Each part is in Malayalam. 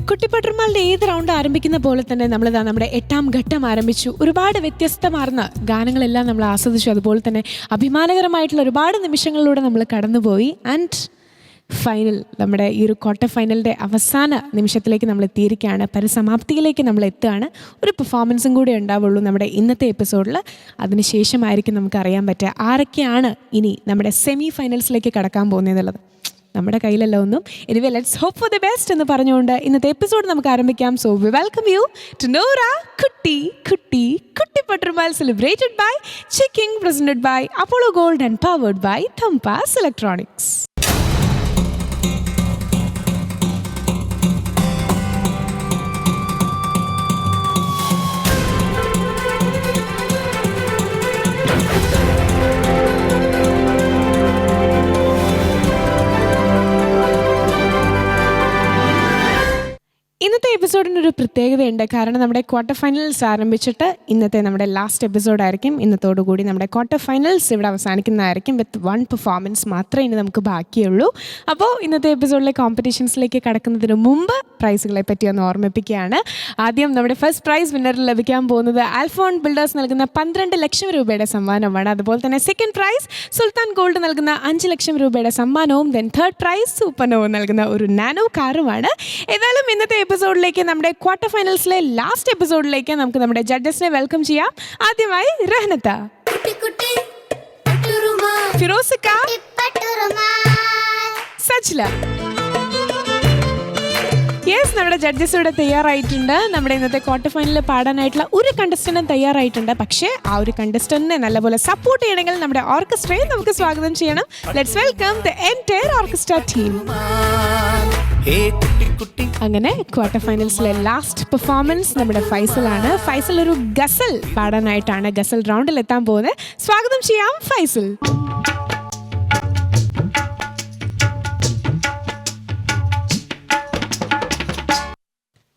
കുട്ടിപ്പട്ടർമാളുടെ ഏത് റൗണ്ട് ആരംഭിക്കുന്ന പോലെ തന്നെ നമ്മളിതാ നമ്മുടെ 8ാം ഘട്ടം ആരംഭിച്ചു. ഒരുപാട് വ്യത്യസ്തമാർന്ന ഗാനങ്ങളെല്ലാം നമ്മൾ ആസ്വദിച്ചു. അതുപോലെ തന്നെ അഭിമാനകരമായിട്ടുള്ള ഒരുപാട് നിമിഷങ്ങളിലൂടെ നമ്മൾ കടന്നുപോയി. ആൻഡ് ഫൈനൽ, നമ്മുടെ ഈ ഒരു ക്വാർട്ടർ ഫൈനലിൻ്റെ അവസാന നിമിഷത്തിലേക്ക് നമ്മൾ എത്തിയിരിക്കുകയാണ്. പരിസമാപ്തിയിലേക്ക് നമ്മൾ എത്തുകയാണ്. ഒരു പെർഫോമൻസും കൂടെ ഉണ്ടാവുള്ളൂ നമ്മുടെ ഇന്നത്തെ എപ്പിസോഡിൽ. അതിനുശേഷമായിരിക്കും നമുക്ക് അറിയാൻ പറ്റുക ആരൊക്കെയാണ് ഇനി നമ്മുടെ സെമി ഫൈനൽസിലേക്ക് കടക്കാൻ പോകുന്നതെന്നുള്ളത്. നമ്മുടെ കയ്യിലല്ല ഒന്നും. Anyway let's hope for the best എന്ന് പറഞ്ഞുകൊണ്ട് ഇന്നത്തെ എപ്പിസോഡ് നമുക്ക് ആരംഭിക്കാം. So we welcome you to നോറ കുട്ടി കുട്ടി കുട്ടിപ്പട്ടർമാൾ, celebrated by checking, presented by Apollo gold and powered by തംപാസ് ഇലക്ട്രോണിക്സ്. ഇന്നത്തെ എപ്പിസോഡിനൊരു പ്രത്യേകതയുണ്ട്. കാരണം നമ്മുടെ ക്വാർട്ടർ ഫൈനൽസ് ആരംഭിച്ചിട്ട് ഇന്നത്തെ നമ്മുടെ ലാസ്റ്റ് എപ്പിസോഡായിരിക്കും. ഇന്നത്തോടുകൂടി നമ്മുടെ ക്വാർട്ടർ ഫൈനൽസ് ഇവിടെ അവസാനിക്കുന്നതായിരിക്കും. വിത്ത് 1 പെർഫോമൻസ് മാത്രമേ ഇനി നമുക്ക് ബാക്കിയുള്ളൂ. അപ്പോൾ ഇന്നത്തെ എപ്പിസോഡിലെ കോമ്പറ്റീഷൻസിലേക്ക് കടക്കുന്നതിന് മുമ്പ് പ്രൈസുകളെ പറ്റി ഒന്ന് ഓർമ്മിപ്പിക്കുകയാണ്. ആദ്യം നമ്മുടെ ഫസ്റ്റ് പ്രൈസ് വിന്നറിൽ ലഭിക്കാൻ പോകുന്നത് ആൽഫോൺ ബിൽഡേഴ്സ് നൽകുന്ന 12 ലക്ഷം രൂപയുടെ സമ്മാനമാണ്. അതുപോലെ തന്നെ സെക്കൻഡ് പ്രൈസ് സുൽത്താൻ ഗോൾഡ് നൽകുന്ന 5 ലക്ഷം രൂപയുടെ സമ്മാനവും, ദെൻ തേർഡ് പ്രൈസ് സൂപ്പർനോവ നൽകുന്ന ഒരു നാനോ കാറുമാണ്. ഏതായാലും ഇന്നത്തെ എപ്പിസോഡിലേക്ക്, നമ്മുടെ ക്വാർട്ടർ ഫൈനൽസിലെ ലാസ്റ്റ് എപ്പിസോഡിലേക്ക് നമുക്ക് നമ്മുടെ ജഡ്ജസിനെ വെൽക്കം ചെയ്യാം. ആദ്യമായി റഹ്നത്ത, ഫിറോസിക്ക, സജ്ല. യെസ്, നമ്മുടെ ജഡ്ജസ് ഇവിടെ തയ്യാറായിട്ടുണ്ട്. നമ്മുടെ ഇന്നത്തെ ക്വാർട്ടർ ഫൈനലിൽ പാടാനായിട്ടുള്ള ഒരു കണ്ടസ്റ്റന്റും തയ്യാറായിട്ടുണ്ട്. പക്ഷേ ആ ഒരു കണ്ടസ്റ്റന്റിനെ നല്ലപോലെ സപ്പോർട്ട് ചെയ്യണമെങ്കിൽ നമ്മുടെ ഓർക്കസ്ട്രയെ നമുക്ക് സ്വാഗതം ചെയ്യണം. Let's welcome the entire orchestra team. അങ്ങനെ ക്വാർട്ടർ ഫൈനൽസിലെ ലാസ്റ്റ് പെർഫോമൻസ് നമ്മുടെ ഫൈസലാണ്. ഫൈസൽ ഒരു ഗസൽ പാടാനായിട്ടാണ് ഗസൽ റൗണ്ടിൽ എത്താൻ പോകുന്നത്. സ്വാഗതം ചെയ്യാം ഫൈസൽ.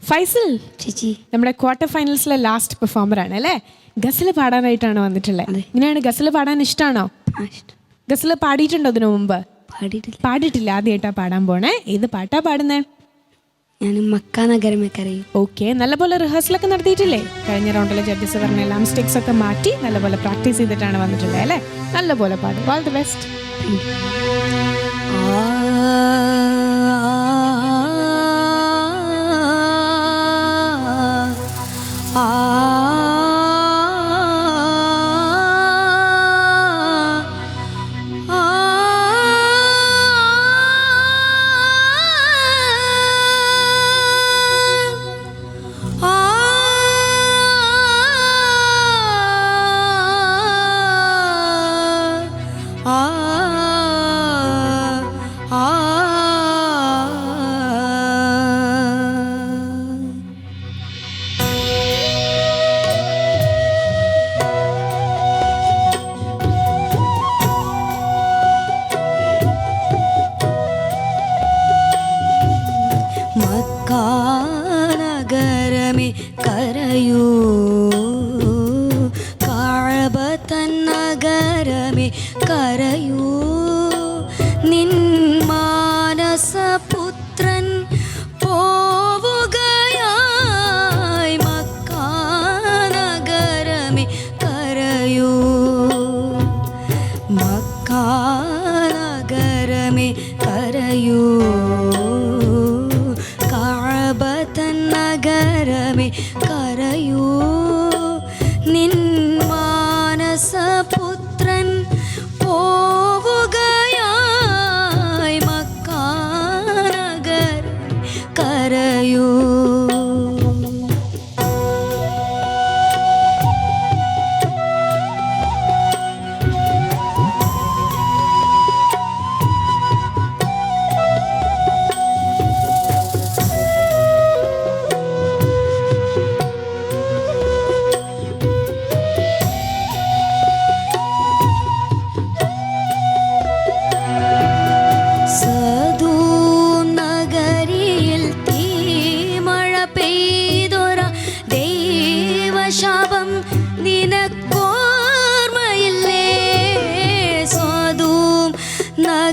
ഫൈസൽ ചേച്ചി നമ്മുടെ ക്വാർട്ടർ ഫൈനൽസിലെ ലാസ്റ്റ് പെർഫോമർ ആണ് അല്ലേ? ഗസൽ പാടാനായിട്ടാണ് വന്നിട്ടുള്ളത്. ഇങ്ങനെയാണ് ഗസൽ പാടാൻ ഇഷ്ടമാണോ? ഗസൽ പാടിയിട്ടുണ്ടോ ഇതിനു മുമ്പ്? പാടിയിട്ടില്ല, ആദ്യമായിട്ടാ പാടാൻ പോണേ. ഏത് പാട്ടാ പാടുന്നേ? ഞാൻ മക്ക നഗരമേ കരയും. ഓക്കെ, നല്ലപോലെ റിഹേഴ്സലൊക്കെ നടത്തിയിട്ടില്ലേ? കഴിഞ്ഞ റൗണ്ടിലെ ജഡ്ജസ് പറഞ്ഞ എല്ലാ മിസ്റ്റേക്സ് ഒക്കെ മാറ്റി നല്ലപോലെ പ്രാക്ടീസ് ചെയ്തിട്ടാണ് വന്നിട്ടുള്ളത് അല്ലേ? നല്ലപോലെ പാടും. All the best.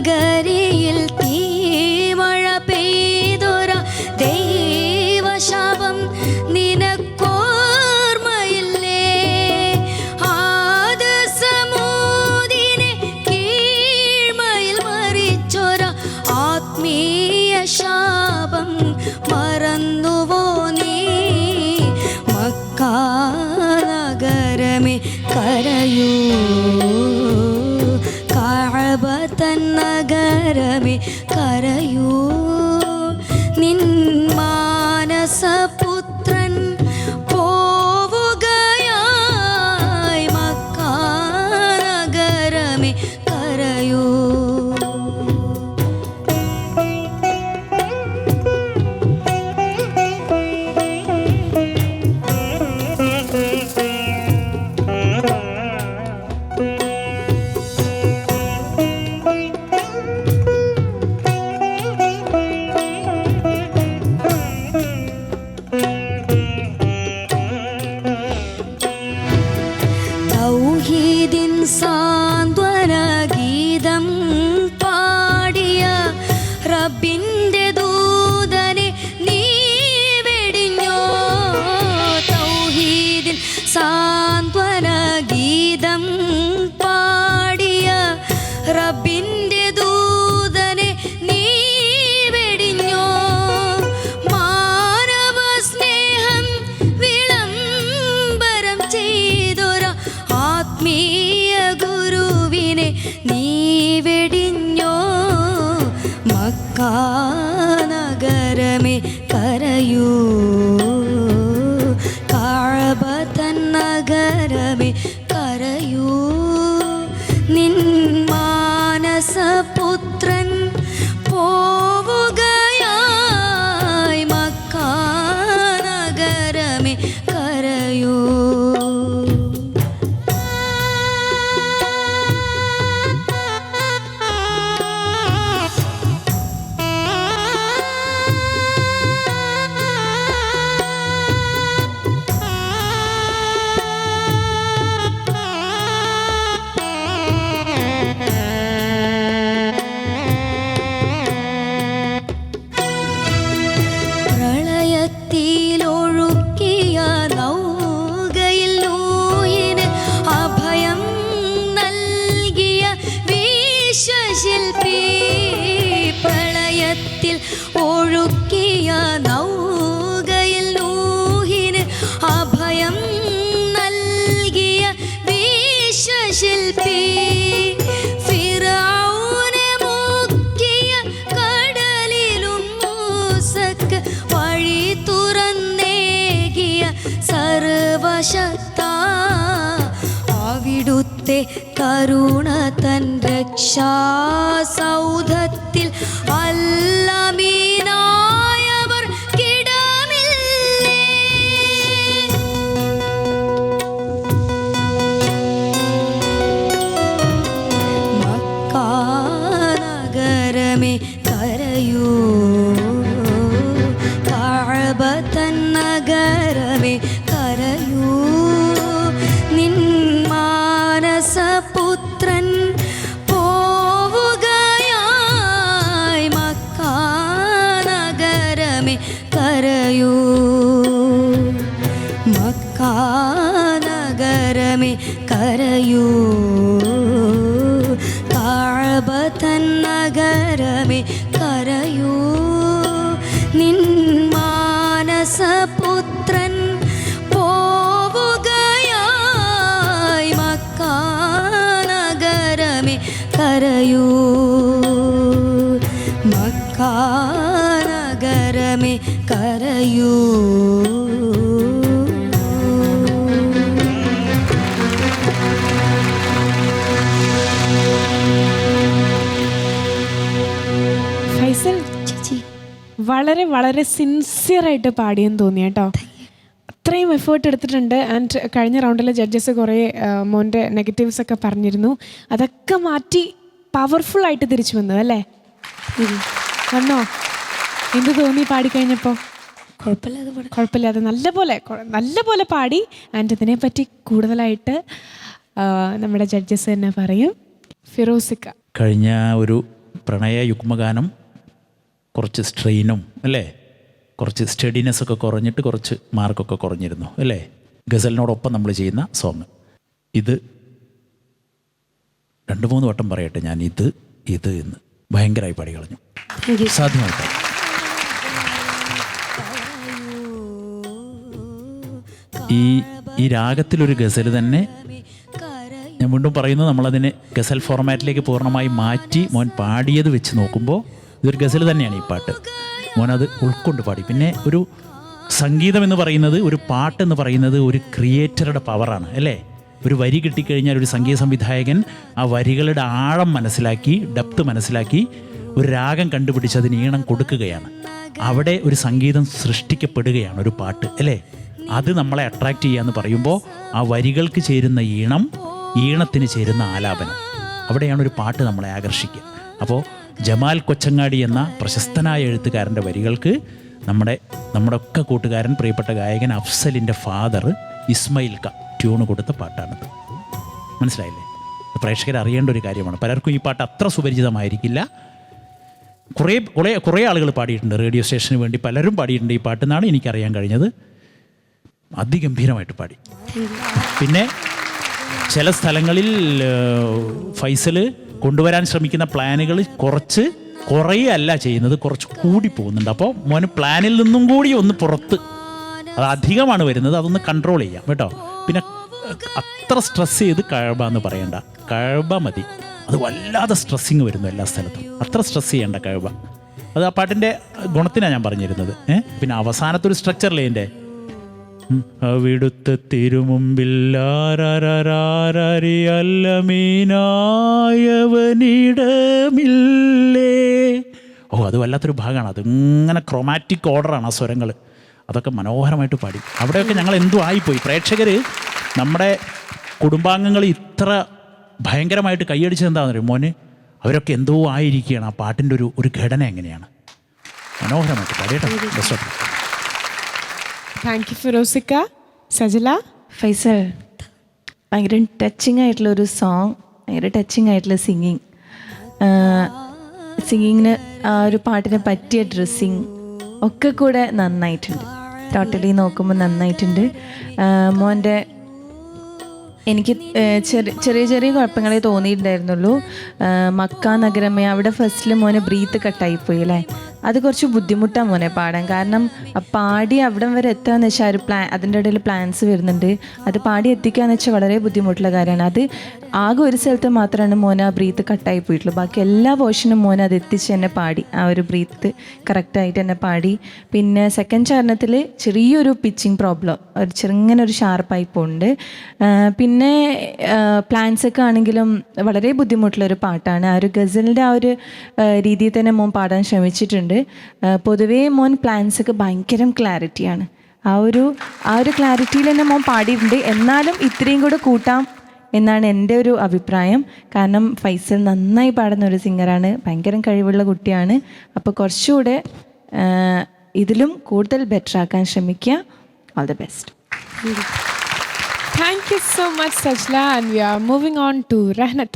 നഗരിയിൽ തീമഴ പെയ്തൊര ദൈവശാപം നിനക്കോർമ്മയില്ലേ? ആദ സമൂദിനെ കീഴ്മയിൽ മറിച്ചൊര ആത്മീയ ശാപം മറന്നുവോ നീ? മക്കാ നഗരമേ കരയൂ, കഅബ തൻ നഗരമേ കരയൂ. നിൻ മാനസപുത്രൻ പോവുകയായി, മക്കാ നഗരമേ കരയൂ. തൗഹീദിൻ സാന്ത്വന ഗീതം പാടിയ റബ്ബിൻ്റെ ദൂതനെ നീ വെടിഞ്ഞോ? തൗഹീദിൻ സാന്ത്വന ഗീതം പാടിയ റബ്ബിൻ്റെ ദൂതനെ നീ വെടിഞ്ഞോ? മാനവ സ്നേഹം വിളംബരം ചെയ്തൊര ആത്മീയ ഗുരുവിനെ നീ വെടിഞ്ഞോ? മക്കാ നഗരമേ കരയൂ, കഅബ തൻ നഗരമേ കരയൂ. നിൻ മാനസപുത്രൻ പോവുകയായി, മക്കാ നഗരമേ കരയൂ. പ്രളയത്തിലൊഴുക്കിയ നൗകയിൽ നൂഹിന് അഭയം നൽകിയ വിശ്വശില്പി. പ്രളയത്തിൽ ഒഴുക്കിയ നൗകയിൽ നൂഹിന് അഭയം നൽകിയ വിശ്വശില്പി. ഫിർഔനെ മുക്കിയ കടലിലും മൂസക്ക് വഴി തുറന്നേകിയ സർവശക്ത. അവിടുത്തെ കരുണ തൻ രക്ഷാസൗധത്തിൽ അല്ലമീനായവർ കിടമില്ലേ? മക്കാ നഗരമേ കരയൂ, കഅബ തൻ നഗരമേ കരയൂ. നിൻ മാനസപുത്രൻ പോവുകയായി, മക്കാ നഗരമേ കരയൂ. മക്കാ നഗരമേ കരയൂ, കഅബ തൻ നഗരമേ കരയൂ. നിൻ മാനസപുത്രൻ പോവുകയായി, മക്കാ നഗരമേ കരയൂ. മക്കാ നഗരമേ കരയൂ. ഫൈസൽ ചേച്ചി വളരെ വളരെ സിൻസിയറായിട്ട് പാടിയെന്ന് തോന്നി കേട്ടോ. അത്രയും എഫേർട്ട് എടുത്തിട്ടുണ്ട്. ആൻഡ് കഴിഞ്ഞ റൗണ്ടിലെ ജഡ്ജസ് കുറേ മോൻ്റെ നെഗറ്റീവ്സ് ഒക്കെ പറഞ്ഞിരുന്നു. അതൊക്കെ മാറ്റി പവർഫുള്ളായിട്ട് തിരിച്ചു വന്നു അല്ലേ? വന്നോ? എന്ത് തോന്നി പാടിക്കഴിഞ്ഞപ്പോൾ? കുഴപ്പമില്ലാതെ നല്ലപോലെ പാടി. ആൻഡ് ഇതിനെപ്പറ്റി കൂടുതലായിട്ട് നമ്മുടെ ജഡ്ജസ് തന്നെ പറയും. ഫിറോസിക്ക, കഴിഞ്ഞ ഒരു പ്രണയ യുഗ്മഗാനം കുറച്ച് സ്ട്രെയിനും അല്ലേ, കുറച്ച് സ്റ്റഡിനെസ്സൊക്കെ കുറഞ്ഞിട്ട് കുറച്ച് മാർക്കൊക്കെ കുറഞ്ഞിരുന്നു അല്ലേ, ഗസലിനോടൊപ്പം നമ്മൾ ചെയ്യുന്ന സോങ്. ഇത് 2-3 വട്ടം പറയട്ടെ ഞാൻ, ഇത് എന്ന് ഭയങ്കരമായി പാടി കളഞ്ഞു. സാധ്യമായിട്ട് ഈ രാഗത്തിലൊരു ഗസൽ തന്നെ ഞാൻ വീണ്ടും പറയുന്നത്, നമ്മളതിനെ ഗസൽ ഫോർമാറ്റിലേക്ക് പൂർണ്ണമായി മാറ്റി മോൻ പാടിയത് വെച്ച് നോക്കുമ്പോൾ ഇതൊരു ഗസൽ തന്നെയാണ് ഈ പാട്ട്. മോനത് ഉൾക്കൊണ്ട് പാടി. പിന്നെ ഒരു സംഗീതം എന്ന് പറയുന്നത്, ഒരു പാട്ടെന്ന് പറയുന്നത് ഒരു ക്രിയേറ്ററുടെ പവറാണ് അല്ലേ. ഒരു വരി കിട്ടിക്കഴിഞ്ഞാൽ ഒരു സംഗീത സംവിധായകൻ ആ വരികളുടെ ആഴം മനസ്സിലാക്കി, ഡെപ്ത് മനസ്സിലാക്കി ഒരു രാഗം കണ്ടുപിടിച്ച് അതിന് ഈണം കൊടുക്കുകയാണ്. അവിടെ ഒരു സംഗീതം സൃഷ്ടിക്കപ്പെടുകയാണ് ഒരു പാട്ട് അല്ലേ. അത് നമ്മളെ അട്രാക്റ്റ് ചെയ്യാന്ന് പറയുമ്പോൾ ആ വരികൾക്ക് ചേരുന്ന ഈണം, ഈണത്തിന് ചേരുന്ന ആലാപനം, അവിടെയാണ് ഒരു പാട്ട് നമ്മളെ ആകർഷിക്കുക. അപ്പോൾ ജമാൽ കൊച്ചങ്ങാടി എന്ന പ്രശസ്തനായ എഴുത്തുകാരൻ്റെ വരികൾക്ക് നമ്മുടെ ഒക്കെ കൂട്ടുകാരൻ പ്രിയപ്പെട്ട ഗായകൻ അഫ്സലിൻ്റെ ഫാദർ ഇസ്മയിൽ ക ട്യൂണ് കൊടുത്ത പാട്ടാണിത്. മനസ്സിലായില്ലേ? പ്രേക്ഷകർ അറിയേണ്ട ഒരു കാര്യമാണ്. പലർക്കും ഈ പാട്ട് അത്ര സുപരിചിതമായിരിക്കില്ല. കുറേ ആളുകൾ പാടിയിട്ടുണ്ട്, റേഡിയോ സ്റ്റേഷന് വേണ്ടി പലരും പാടിയിട്ടുണ്ട് ഈ പാട്ടെന്നാണ് എനിക്കറിയാൻ കഴിഞ്ഞത്. അതിഗംഭീരമായിട്ട് പാടി. പിന്നെ ചില സ്ഥലങ്ങളിൽ ഫൈസൽ കൊണ്ടുവരാൻ ശ്രമിക്കുന്ന പ്ലാനുകൾ കുറേ അല്ല ചെയ്യുന്നത്, കുറച്ച് കൂടി പോകുന്നുണ്ട്. അപ്പോൾ മോന് പ്ലാനിൽ നിന്നും കൂടി ഒന്ന് പുറത്ത്, അത് അധികമാണ് വരുന്നത്, അതൊന്ന് കൺട്രോൾ ചെയ്യാം കേട്ടോ. പിന്നെ അത്ര സ്ട്രെസ് ചെയ്ത് കഴബ എന്ന് പറയണ്ട, കഴബ മതി. അത് വല്ലാതെ സ്ട്രെസ്സിങ് വരുന്നു എല്ലാ സ്ഥലത്തും, അത്ര സ്ട്രെസ് ചെയ്യേണ്ട കഴബ. അത് ആ പാട്ടിൻ്റെ ഗുണത്തിനാണ് ഞാൻ പറഞ്ഞിരുന്നത്. പിന്നെ അവസാനത്തൊരു സ്ട്രക്ചറില്ലേ എൻ്റെ, അവിടുത്തെ തിരുമുമ്പിൽ അല്ലമീനായവനിടമില്ലേ. അത് വല്ലാത്തൊരു ഭാഗമാണ്. അതിങ്ങനെ ക്രോമാറ്റിക് ഓർഡറാണ് ആ സ്വരങ്ങൾ. അതൊക്കെ മനോഹരമായിട്ട് പാടി. അവിടെയൊക്കെ ഞങ്ങൾ എന്തോ ആയിപ്പോയി. പ്രേക്ഷകർ, നമ്മുടെ കുടുംബാംഗങ്ങൾ ഇത്ര ഭയങ്കരമായിട്ട് കൈയടിച്ചത് എന്താണെന്ന് അറിയും മോന്, അവരൊക്കെ എന്തോ ആയിരിക്കുകയാണ്. ആ പാട്ടിൻ്റെ ഒരു ഘടന എങ്ങനെയാണ്, മനോഹരമായിട്ട് പാടിയേട്ടോ. Best of luck. Thank you ഫിറോസിക്ക. സജല? ഫൈസൽ, ഭയങ്കര ടച്ചിങ് ആയിട്ടുള്ളൊരു സോങ്, ഭയങ്കര ടച്ചിങ് ആയിട്ടുള്ള സിംഗിങ്ങിന് ആ ഒരു പാട്ടിനെ പറ്റിയ ഡ്രസ്സിങ് ഒക്കെ കൂടെ നന്നായിട്ടുണ്ട്. ടോട്ടലി നോക്കുമ്പോൾ നന്നായിട്ടുണ്ട്. മോൻ്റെ എനിക്ക് ചെറിയ ചെറിയ കുഴപ്പങ്ങളെ തോന്നിയിട്ടുണ്ടായിരുന്നുള്ളൂ. മക്ക നഗരമേ, അവിടെ ഫസ്റ്റിൽ മോനെ ബ്രീത്ത് കട്ടായിപ്പോയി അല്ലേ. അത് കുറച്ച് ബുദ്ധിമുട്ടാണ് മോനെ പാടാൻ. കാരണം പാടി അവിടം വരെ എത്തുകയെന്ന് വെച്ചാൽ ഒരു അതിൻ്റെ ഇടയിൽ പ്ലാൻസ് വരുന്നുണ്ട്. അത് പാടി എത്തിക്കുകയെന്ന് വെച്ചാൽ വളരെ ബുദ്ധിമുട്ടുള്ള കാര്യമാണ്. അത് ആകെ ഒരു സ്ഥലത്ത് മാത്രമാണ് മോനെ ആ ബ്രീത്ത് കട്ടായി പോയിട്ടുള്ളൂ. ബാക്കി എല്ലാ പോർഷനും മോനെ അത് എത്തിച്ച് തന്നെ പാടി, ആ ഒരു ബ്രീത്ത് കറക്റ്റായിട്ട് തന്നെ പാടി. പിന്നെ സെക്കൻഡ് ചരണത്തിൽ ചെറിയൊരു പിച്ചിങ് പ്രോബ്ലം, ഒരു ചെറുങ്ങനെ ഒരു ഷാർപ്പായി പോകുന്നുണ്ട്. പിന്നെ പ്ലാൻസൊക്കെ ആണെങ്കിലും വളരെ ബുദ്ധിമുട്ടുള്ളൊരു പാട്ടാണ്. ആ ഒരു ഗസലിൻ്റെ ആ ഒരു രീതിയിൽ തന്നെ മോൻ പാടാൻ ശ്രമിച്ചിട്ടുണ്ട്. പൊതുവേ മോൻ പ്ലാൻസൊക്കെ ഭയങ്കര ക്ലാരിറ്റിയാണ്. ആ ഒരു ക്ലാരിറ്റിയിൽ തന്നെ മോൻ പാടിയിട്ടുണ്ട്. എന്നാലും ഇത്രയും കൂടെ കൂട്ടാം എന്നാണ് എൻ്റെ ഒരു അഭിപ്രായം. കാരണം ഫൈസൽ നന്നായി പാടുന്ന ഒരു സിംഗറാണ്, ഭയങ്കര കഴിവുള്ള കുട്ടിയാണ്. അപ്പോൾ കുറച്ചുകൂടെ ഇതിലും കൂടുതൽ ബെറ്റർ ആക്കാൻ ശ്രമിക്കുക. All the best. Thank you so much, Sajla. And we are moving on to Rahnat.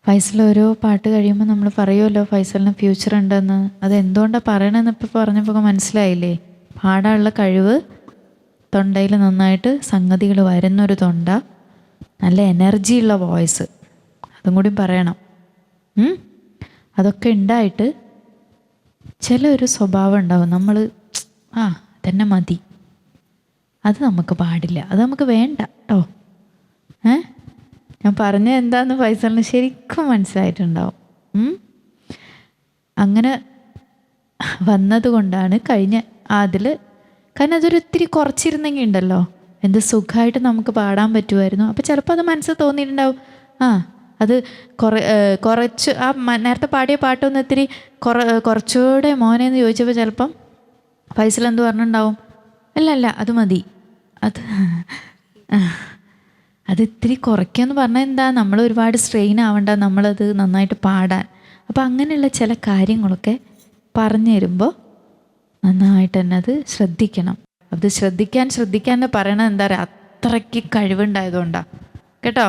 Faisal ഓരോ പാട്ട് കഴിയുമ്പോൾ നമ്മൾ പറയുമല്ലോ ഫൈസലിന് ഫ്യൂച്ചർ ഉണ്ടെന്ന്. അത് എന്തുകൊണ്ടാണ് പറയണമെന്ന് ഇപ്പോൾ പറഞ്ഞപ്പോൾ മനസ്സിലായില്ലേ. പാടാനുള്ള കഴിവ്, തൊണ്ടയിൽ നന്നായിട്ട് സംഗതികൾ വരുന്നൊരു തൊണ്ട, നല്ല എനർജിയുള്ള വോയിസ്, അതും കൂടി പറയണം. അതൊക്കെ ഉണ്ടായിട്ട് ചില ഒരു സ്വഭാവം ഉണ്ടാവും, നമ്മൾ തന്നെ മതി, അത് നമുക്ക് പാടില്ല, അത് നമുക്ക് വേണ്ട കേട്ടോ. ഞാൻ പറഞ്ഞത് എന്താന്ന് ഫൈസലിന് ശരിക്കും മനസ്സിലായിട്ടുണ്ടാവും. അങ്ങനെ വന്നതുകൊണ്ടാണ് കഴിഞ്ഞ കാരണം അതൊരു ഇത്തിരി കുറച്ചിരുന്നെങ്കിൽ ഉണ്ടല്ലോ എന്ത് സുഖമായിട്ട് നമുക്ക് പാടാൻ പറ്റുമായിരുന്നു. അപ്പോൾ ചിലപ്പോൾ അത് മനസ്സിൽ തോന്നിയിട്ടുണ്ടാവും, അത് കുറച്ച് ആ നേരത്തെ പാടിയ പാട്ടൊന്ന് ഇത്തിരി കുറച്ചുകൂടെ മോനെന്ന് ചോദിച്ചപ്പോൾ ചിലപ്പം ഫൈസൽ എന്ത് പറഞ്ഞിട്ടുണ്ടാവും, അല്ല അത് മതി, അത് ഇത്തിരി കുറയ്ക്കാന്ന് പറഞ്ഞാൽ എന്താ, നമ്മൾ ഒരുപാട് സ്ട്രെയിൻ ആവണ്ട, നമ്മളത് നന്നായിട്ട് പാടാൻ. അപ്പോൾ അങ്ങനെയുള്ള ചില കാര്യങ്ങളൊക്കെ പറഞ്ഞു തരുമ്പോൾ നന്നായിട്ട് തന്നെ അത് ശ്രദ്ധിക്കണം. അത് ശ്രദ്ധിക്കാൻ എന്ന് പറയണത് എന്താ പറയുക, അത്രയ്ക്ക് കഴിവുണ്ടായതുകൊണ്ടാണ്. കേട്ടോ.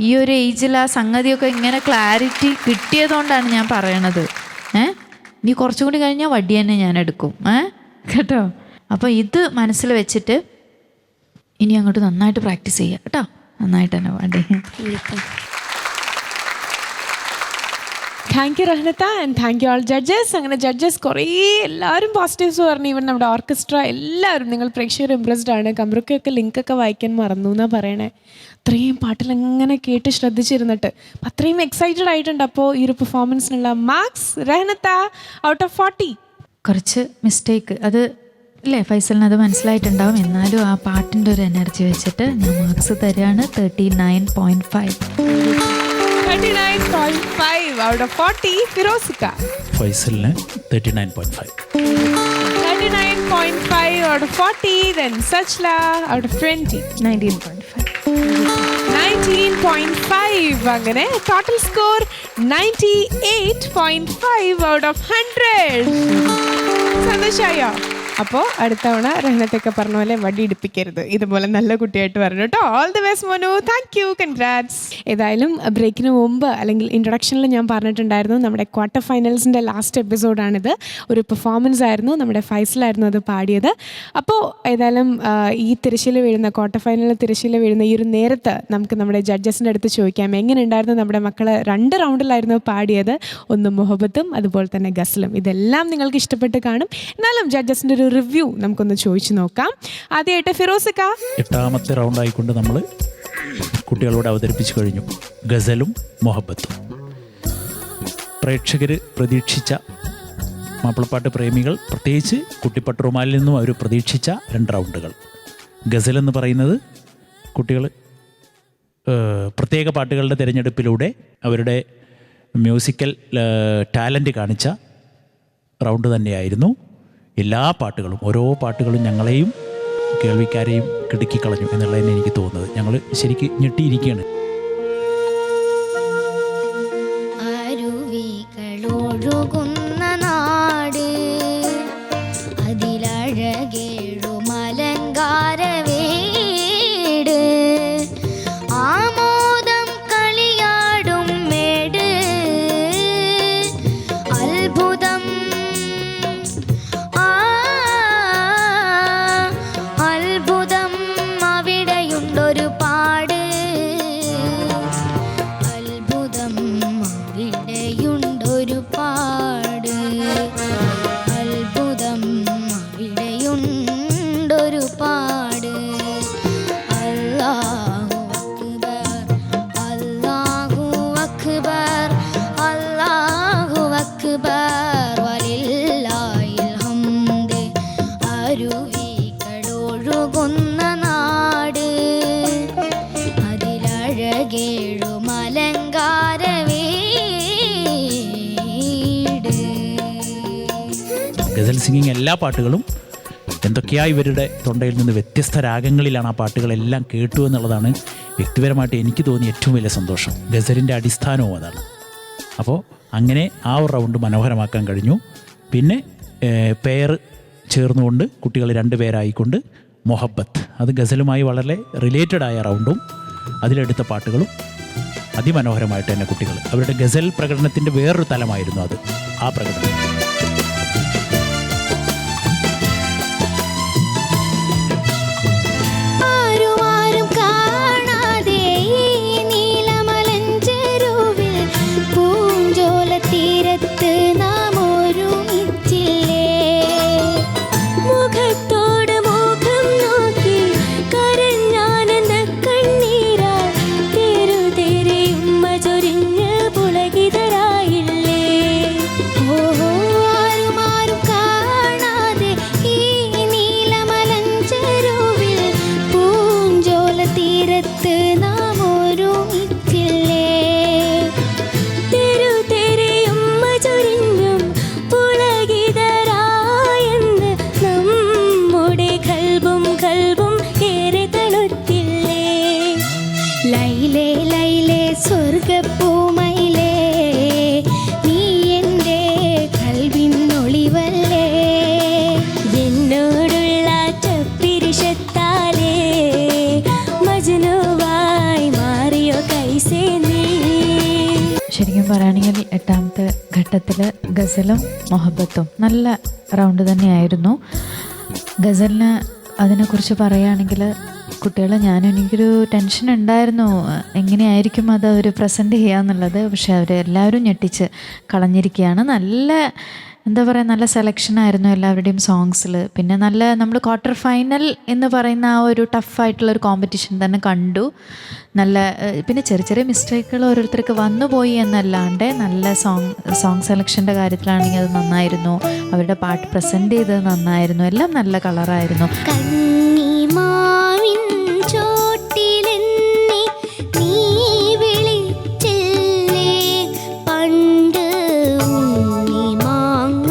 ഈ ഒരു ഏജിൽ ആ സംഗതിയൊക്കെ ഇങ്ങനെ ക്ലാരിറ്റി കിട്ടിയതുകൊണ്ടാണ് ഞാൻ പറയണത്. ഇനി കുറച്ചും കൂടി കഴിഞ്ഞാൽ വടി തന്നെ ഞാൻ എടുക്കും. കേട്ടോ. അപ്പോൾ ഇത് മനസ്സിൽ വെച്ചിട്ട് ഇനി അങ്ങോട്ട് നന്നായിട്ട് പ്രാക്ടീസ് ചെയ്യുക കേട്ടോ. നന്നായിട്ട് തന്നെ വടി. താങ്ക് യു റഹ്നത്ത and thank you all judges. അങ്ങനെ ജഡ്ജസ് കുറേ എല്ലാവരും പോസിറ്റീവ്സ് പറഞ്ഞു. ഈവൻ നമ്മുടെ ഓർക്കസ്ട്ര എല്ലാവരും, നിങ്ങൾ പ്രേക്ഷകർ ഇംപ്രസ്ഡ് ആണ്. കമ്പ്രക്കൊക്കെ ലിങ്കൊക്കെ വായിക്കാൻ മറന്നു എന്നാണ് പറയണേ. അത്രയും പാട്ടിലങ്ങനെ കേട്ട് ശ്രദ്ധിച്ചിരുന്നിട്ട് അത്രയും എക്സൈറ്റഡ് ആയിട്ടുണ്ട്. അപ്പോൾ ഈ ഒരു പെർഫോമൻസിനുള്ള മാർക്സ് റഹ്നത്ത ഔട്ട് ഓഫ് 40. കുറച്ച് മിസ്റ്റേക്ക് അത് അല്ലേ ഫൈസലിന് അത് മനസ്സിലായിട്ടുണ്ടാവും. എന്നാലും ആ പാട്ടിൻ്റെ ഒരു എനർജി വെച്ചിട്ട് ഞാൻ മാർക്സ് തരികയാണ് 39.5. 39.5 out of 40. ഫിറോസിക്ക ഫൈസലിന് 39.5. 39.5 out of 40. Then Sachla out of 20. 19.5. 19.5. അങ്ങനെ ടോട്ടൽ സ്കോർ 98.5 out of 100. സന്തോഷമായോ? അപ്പോൾ അടുത്ത തവണ റഹ്നത്തൊക്കെ പറഞ്ഞ പോലെ വടി ഇടിപ്പിക്കരുത്. ഇതുപോലെ നല്ല കുട്ടിയായിട്ട് വരണം കേട്ടോ. All the best Monu. Thank you. Congrats. ഏതായാലും ബ്രേക്കിന് മുമ്പ് അല്ലെങ്കിൽ ഇൻട്രൊഡക്ഷനിൽ ഞാൻ പറഞ്ഞിട്ടുണ്ടായിരുന്നു നമ്മുടെ ക്വാർട്ടർ ഫൈനൽസിൻ്റെ ലാസ്റ്റ് എപ്പിസോഡാണിത്. ഒരു പെർഫോമൻസ് ആയിരുന്നു, നമ്മുടെ ഫൈസലായിരുന്നു അത് പാടിയത്. അപ്പോൾ ഏതായാലും ഈ തിരശ്ശീല വീഴുന്ന ക്വാർട്ടർ ഫൈനലിൽ തിരശ്ശീല വീഴുന്ന ഈ ഒരു നേരത്ത് നമുക്ക് നമ്മുടെ ജഡ്ജസിൻ്റെ അടുത്ത് ചോദിക്കാം, എങ്ങനെ ഉണ്ടായിരുന്നു നമ്മുടെ മക്കൾ? 2 റൗണ്ടിലായിരുന്നു പാടിയത്. ഒന്ന് മുഹബത്തും അതുപോലെ തന്നെ ഗസലും. ഇതെല്ലാം നിങ്ങൾക്ക് ഇഷ്ടപ്പെട്ട് കാണും. എന്നാലും ജഡ്ജസിൻ്റെ ഒരു റിവ്യൂ നമുക്കൊന്ന് ചോദിച്ചു നോക്കാം. ആദ്യമായിട്ട് ഫിറോസിക്ക. 8ാമത്തെ റൗണ്ടായിക്കൊണ്ട് നമ്മൾ കുട്ടികളോട് അവതരിപ്പിച്ചു കഴിഞ്ഞു ഗസലും മൊഹബത്തും. പ്രേക്ഷകർ പ്രതീക്ഷിച്ച, മാപ്പിളപ്പാട്ട് പ്രേമികൾ പ്രത്യേകിച്ച് കുട്ടിപ്പട്ടുറുമാലിൽ നിന്നും അവർ പ്രതീക്ഷിച്ച 2 റൗണ്ടുകൾ. ഗസൽ എന്ന് പറയുന്നത് കുട്ടികൾ പ്രത്യേക പാട്ടുകളുടെ തിരഞ്ഞെടുപ്പിലൂടെ അവരുടെ മ്യൂസിക്കൽ ടാലൻറ്റ് കാണിച്ച റൗണ്ട് തന്നെയായിരുന്നു. എല്ലാ പാട്ടുകളും, ഓരോ പാട്ടുകളും ഞങ്ങളെയും കേൾവിക്കാരെയും കിടുക്കിക്കളഞ്ഞു എന്നുള്ളതിന് എനിക്ക് തോന്നുന്നത്. ഞങ്ങൾ ശരിക്കും ഞെട്ടിയിരിക്കുകയാണ്. അരുവികളൊഴുകുന്ന നാട്, അതിലഴകേഴുമലങ്കാര വീട്, ആമോദം കളിയാടും മേട്, അത്ഭുതം അത്ഭുതം അവിടെയുണ്ടൊരു പാട്, അത്ഭുതം അവിടെയുണ്ടൊരു പാട്, അത്ഭുതം അവിടെയുണ്ടൊരു പാട്. അല്ലാഹു അക്ബർ, അല്ലാഹു അക്ബർ, അല്ലാഹു അക്ബർ, വലില്ലാഹിൽ ഹംദ്. അരുവികളൊഴുകുന്ന നാട്, അതിലഴകേഴുമലങ്കാര വീട്. ഗസൽ സിംഗിങ് എല്ലാ പാട്ടുകളും എന്തൊക്കെയാണ് ഇവരുടെ തൊണ്ടയിൽ നിന്ന് വ്യത്യസ്ത രാഗങ്ങളിലാണ് ആ പാട്ടുകളെല്ലാം കേട്ടു എന്നുള്ളതാണ് വ്യക്തിപരമായിട്ട് എനിക്ക് തോന്നിയ ഏറ്റവും വലിയ സന്തോഷം. ഗസലിൻ്റെ അടിസ്ഥാനവും അതാണ്. അപ്പോൾ അങ്ങനെ ആ ഒരു റൗണ്ട് മനോഹരമാക്കാൻ കഴിഞ്ഞു. പിന്നെ പെയർ ചേർന്നുകൊണ്ട് കുട്ടികൾ 2 പേരായിക്കൊണ്ട് മൊഹബത്ത്, അത് ഗസലുമായി വളരെ റിലേറ്റഡ് ആയ റൗണ്ടും അതിലെടുത്ത പാട്ടുകളും അതിമനോഹരമായിട്ട് തന്നെ കുട്ടികൾ അവരുടെ ഗസൽ പ്രകടനത്തിൻ്റെ വേറൊരു തലമായിരുന്നു അത്, ആ പ്രകടനം. ആരും കാണാതെ ഈ നീലമലഞ്ചെരുവിൽ പൂഞ്ചോല തീരത്ത് നാം ഒരുമിച്ചില്ലേ, മുഖത്തോട് മുഖം നോക്കി കരഞ്ഞാനെന്ന കണ്ണീരാ തെരുതെരയുമ്മ ചൊരിഞ്ഞ് പുളകിതരായില്ലേ. ഓഹോ, ആരും കാണാതെ ഈ നീലമലഞ്ചെരുവിൽ പൂഞ്ചോല തീരത്ത് നാം ഒരുമിച്ചില്ലേ, തെരുതെരയുമ്മ ചൊരിഞ്ഞും പുളകിതരായെന്ന് നമ്മുടെ കൽബും ഏറെ തണുത്തില്ലേ. ലൈലേ ലൈലേ സ്വർഗപ്പൂമയിലേ, നീ എൻ്റെ കൽവിനൊളിവല്ലേ, എന്നോടുള്ള ചപ്പിരിശത്താലേ മജ്നുവായി മാറി കാര്യം പറയുകയാണെങ്കിൽ 8ാമത്തെ ഘട്ടത്തിൽ ഗസലും മൊഹബത്തും നല്ല റൗണ്ട് തന്നെയായിരുന്നു. ഗസലിന് അതിനെക്കുറിച്ച് പറയുകയാണെങ്കിൽ കുട്ടികൾ എനിക്കൊരു ടെൻഷൻ ഉണ്ടായിരുന്നു എങ്ങനെയായിരിക്കും അത് അവർ പ്രസൻറ്റ് ചെയ്യുക എന്നുള്ളത്. പക്ഷെ അവർ എല്ലാവരും ഞെട്ടിച്ച് കളഞ്ഞിരിക്കുകയാണ്. നല്ല എന്താ പറയുക, നല്ല സെലക്ഷനായിരുന്നു എല്ലാവരുടെയും സോങ്സിൽ. പിന്നെ നല്ല നമ്മൾ ക്വാർട്ടർ ഫൈനൽ എന്ന് പറയുന്ന ആ ഒരു ടഫായിട്ടുള്ളൊരു കോമ്പറ്റീഷൻ തന്നെ കണ്ടു. നല്ല പിന്നെ ചെറിയ ചെറിയ മിസ്റ്റേക്കുകൾ ഓരോരുത്തർക്ക് വന്നുപോയി എന്നല്ലാണ്ട് നല്ല സോങ് സെലക്ഷൻ്റെ കാര്യത്തിലാണെങ്കിൽ അത് നന്നായിരുന്നു. അവരുടെ പാട്ട് പ്രസൻറ്റ് ചെയ്തത് നന്നായിരുന്നു. എല്ലാം നല്ല കളറായിരുന്നു. കന്നിമാവിൻ ചോട്ടിലെന്നെ നീ വിളിച്ചില്ലേ, പണ്ട് ഉണ്ണിമാങ്ങ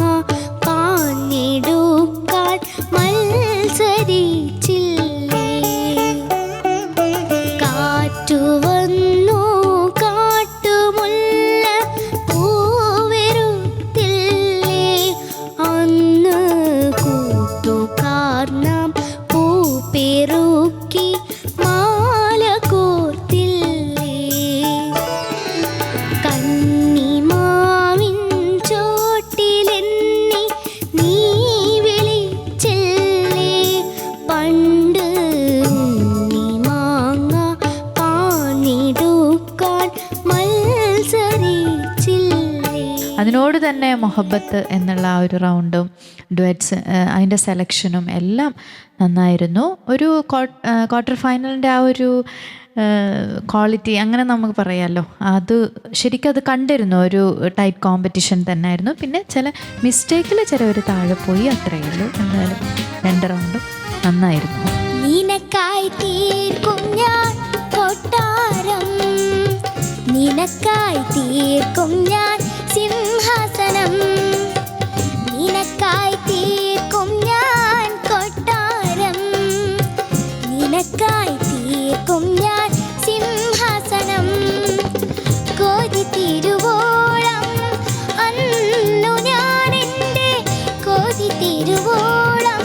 പാഞ്ഞെടുക്കാൻ മത്സരിച്ചില്ലേ, കാറ്റു വന്നു കാട്ടുമുല്ല പൂവെറുത്തില്ലേ, അന്ന് കൂട്ടുകാർ നാം പെറുക്കി മാല കോർത്തില്ലേ, കന്നിമാവിൻ ചോട്ടിലെന്നെ നീ വിളിച്ചില്ലേ, പണ്ട് ഉണ്ണിമാങ്ങ പാഞ്ഞെടുക്കാൻ മത്സരിച്ചില്ലേ. അതിനോട് തന്നെ മൊഹബത്ത് എന്നുള്ള ആ ഒരു റൗണ്ടും ഡുവറ്റ്സ് അതിൻ്റെ സെലക്ഷനും എല്ലാം നന്നായിരുന്നു. ഒരു ക്വാർട്ടർ ഫൈനലിൻ്റെ ആ ഒരു ക്വാളിറ്റി അങ്ങനെ നമുക്ക് പറയാമല്ലോ, അത് ശരിക്കും അത് കണ്ടിരുന്നു. ഒരു ടൈറ്റ് കോമ്പറ്റീഷൻ തന്നെ ആയിരുന്നു. പിന്നെ ചില മിസ്റ്റേക്കിൽ ചിലവർ താഴെ പോയി, അത്രയേ ഉള്ളൂ. എന്തായാലും 2 റൗണ്ടും നന്നായിരുന്നു. നിനക്കായി തീർക്കും ഞാൻ കൊട്ടാരം, നിനക്കായി തീർക്കും ഞാൻ സിംഹാസനം, നിനക്കായി തീർക്കും ഞാൻ കൊട്ടാരം, നിനക്കായി തീർക്കും ഞാൻ സിംഹാസനം, കൊതി തിരുവോളം അന്നു ഞാൻ എൻ്റെ കൊതി തിരുവോളം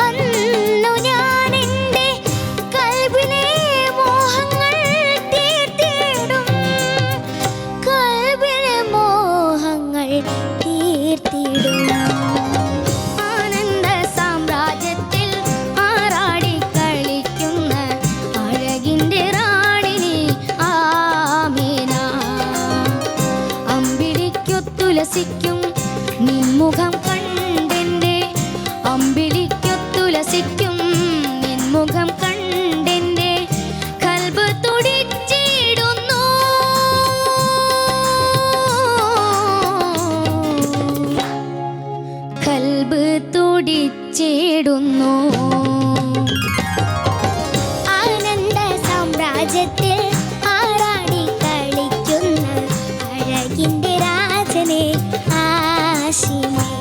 അന്നു ഞാൻ എൻ്റെ കൽബിലെ മോഹങ്ങൾ തീർത്തിടും, കൽബിലെ മോഹങ്ങൾ തീർത്തിടും. ആനന്ദ സാമ്രാജ്യത്തിൽ ആറാടി കളിക്കുന്ന അഴകിൻ്റെ റാണിനി ആമീന, അമ്പിളിക്കൊത്തുലസിക്കും നിൻമുഖം കണ്ടെൻ്റെ, അമ്പിളിക്കൊത്തുലസിക്കും നിൻമുഖം കണ്ടെൻ്റെ കൽബ് തുടിച്ചിടുന്നു, കൽബ് തുടിച്ചിടുന്നു. ആനന്ദ സാമ്രാജ്യത്തിൽ ആറാടി കളിക്കുന്ന അഴകിൻ്റെ രാജനെ ആശിമേ,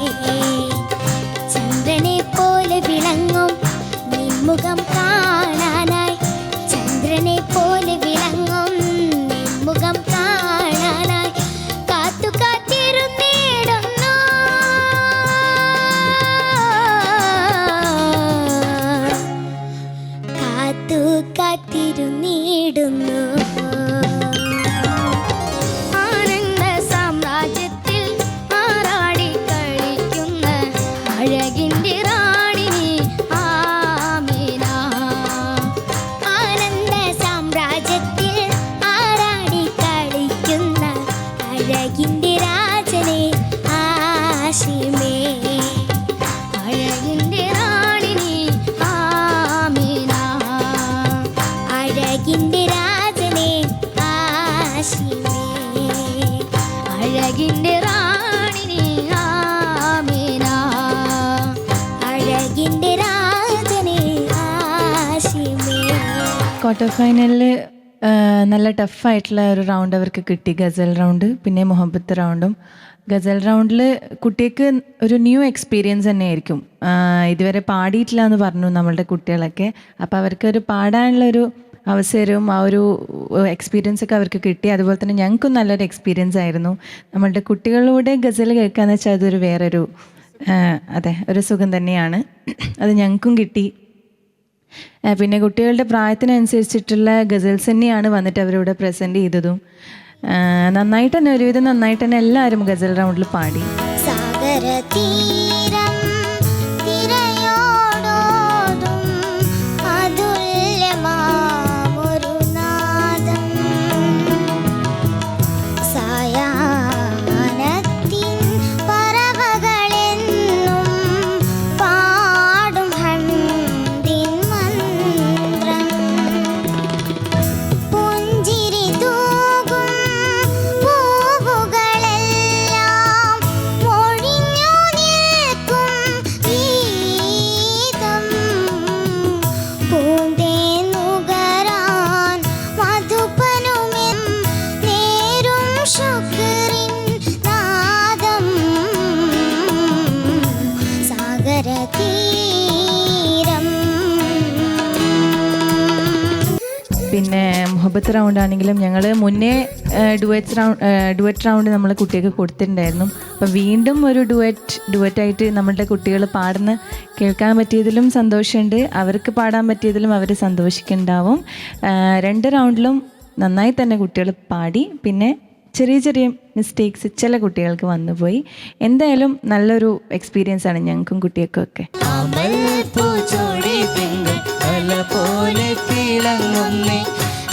ചന്ദ്രനെ പോലെ വിളങ്ങും നിൻമുഖം കാണാനായി, ചന്ദ്രനെ പോലെ വിളങ്ങും നിൻമുഖം കാണാനായി കാത്തു കാത്തിരുന്നിടുന്നു, കാത്തു കാത്തിരുന്നിടുന്നു. ആനന്ദ സാമ്രാജ്യത്തിൽ ആറാടി കളിക്കുന്ന അഴകിൻ്റെ റാണിനി ആമീന, ആനന്ദ സാമ്രാജ്യത്തിൽ ആറാടി കളിക്കുന്ന അഴകിൻ്റെ രാജനെ ആശിമേ, അഴകിൻ്റെ റാണിനി ആമീന, അഴകിൻ്റെ രാജനെ ആശിമേ, അഴകിൻ്റെ റാണിനി ആമീന, അഴകിൻ്റെ രാജനെ ആശിമേ. ക്വാർട്ടർ ഫൈനലിൽ നല്ല ടഫായിട്ടുള്ള ഒരു റൗണ്ട് അവർക്ക് കിട്ടി, ഗസൽ റൗണ്ട്, പിന്നെ മൊഹബത്ത് റൗണ്ടും. ഗസൽ റൗണ്ടിൽ കുട്ടിക്ക് ഒരു ന്യൂ എക്സ്പീരിയൻസ് തന്നെയായിരിക്കും. ഇതുവരെ പാടിയിട്ടില്ല എന്ന് പറഞ്ഞു നമ്മളുടെ കുട്ടികളൊക്കെ. അപ്പോൾ അവർക്കൊരു പാടാനുള്ളൊരു അവസരവും ആ ഒരു എക്സ്പീരിയൻസ് ഒക്കെ അവർക്ക് കിട്ടി. അതുപോലെ തന്നെ ഞങ്ങൾക്കും നല്ലൊരു എക്സ്പീരിയൻസ് ആയിരുന്നു. നമ്മളുടെ കുട്ടികളിലൂടെ ഗസൽ കേൾക്കാന്ന് വെച്ചാൽ അതൊരു വേറൊരു അതെ ഒരു സുഖം തന്നെയാണ്. അത് ഞങ്ങൾക്കും കിട്ടി. പിന്നെ കുട്ടികളുടെ പ്രായത്തിനനുസരിച്ചിട്ടുള്ള ഗസൽസ് തന്നെയാണ് വന്നിട്ട് അവരിവിടെ പ്രസൻറ്റ് ചെയ്തതും. നന്നായിട്ട് തന്നെ ഒരുവിധം നന്നായിട്ട് തന്നെ എല്ലാവരും ഗസൽ റൗണ്ടിൽ പാടി. സാഗരതീരം തിരയോടോതും അതുല്യമാമൊരു നാദം സായാഹ്നത്തിൻ പറവകളെന്നും പാടും ഹംദിൻ മന്ത്രം പുഞ്ചിരി തൂകും പൂവുകളെല്ലാം മൊഴിഞ്ഞു നിൽക്കും ഗീതം പൂന്തേനുകരാൻ മധുപനുമെം നേരും ശുക്രിൻ നാദം സാഗരതീരം. പിന്നെ മുഹബത്ത് റൗണ്ട് ആണെങ്കിലും ഞങ്ങൾ മുന്നേ ഡുവറ്റ് റൗണ്ട് നമ്മൾ കുട്ടികൾക്ക് കൊടുത്തിട്ടുണ്ടായിരുന്നു. അപ്പോൾ വീണ്ടും ഒരു ഡുവറ്റായിട്ട് നമ്മളുടെ കുട്ടികൾ പാടുന്ന കേൾക്കാൻ പറ്റിയതിലും സന്തോഷമുണ്ട്, അവർക്ക് പാടാൻ പറ്റിയതിലും അവർ സന്തോഷിക്കുന്നുണ്ടാവും. 2 റൗണ്ടിലും നന്നായി തന്നെ കുട്ടികൾ പാടി. പിന്നെ ചെറിയ ചെറിയ മിസ്റ്റേക്സ് ചില കുട്ടികൾക്ക് വന്നുപോയി. എന്തായാലും നല്ലൊരു എക്സ്പീരിയൻസ് ആണ് ഞങ്ങൾക്കും കുട്ടികൾക്കും ഒക്കെ. പോലെ തിളങ്ങുന്നേ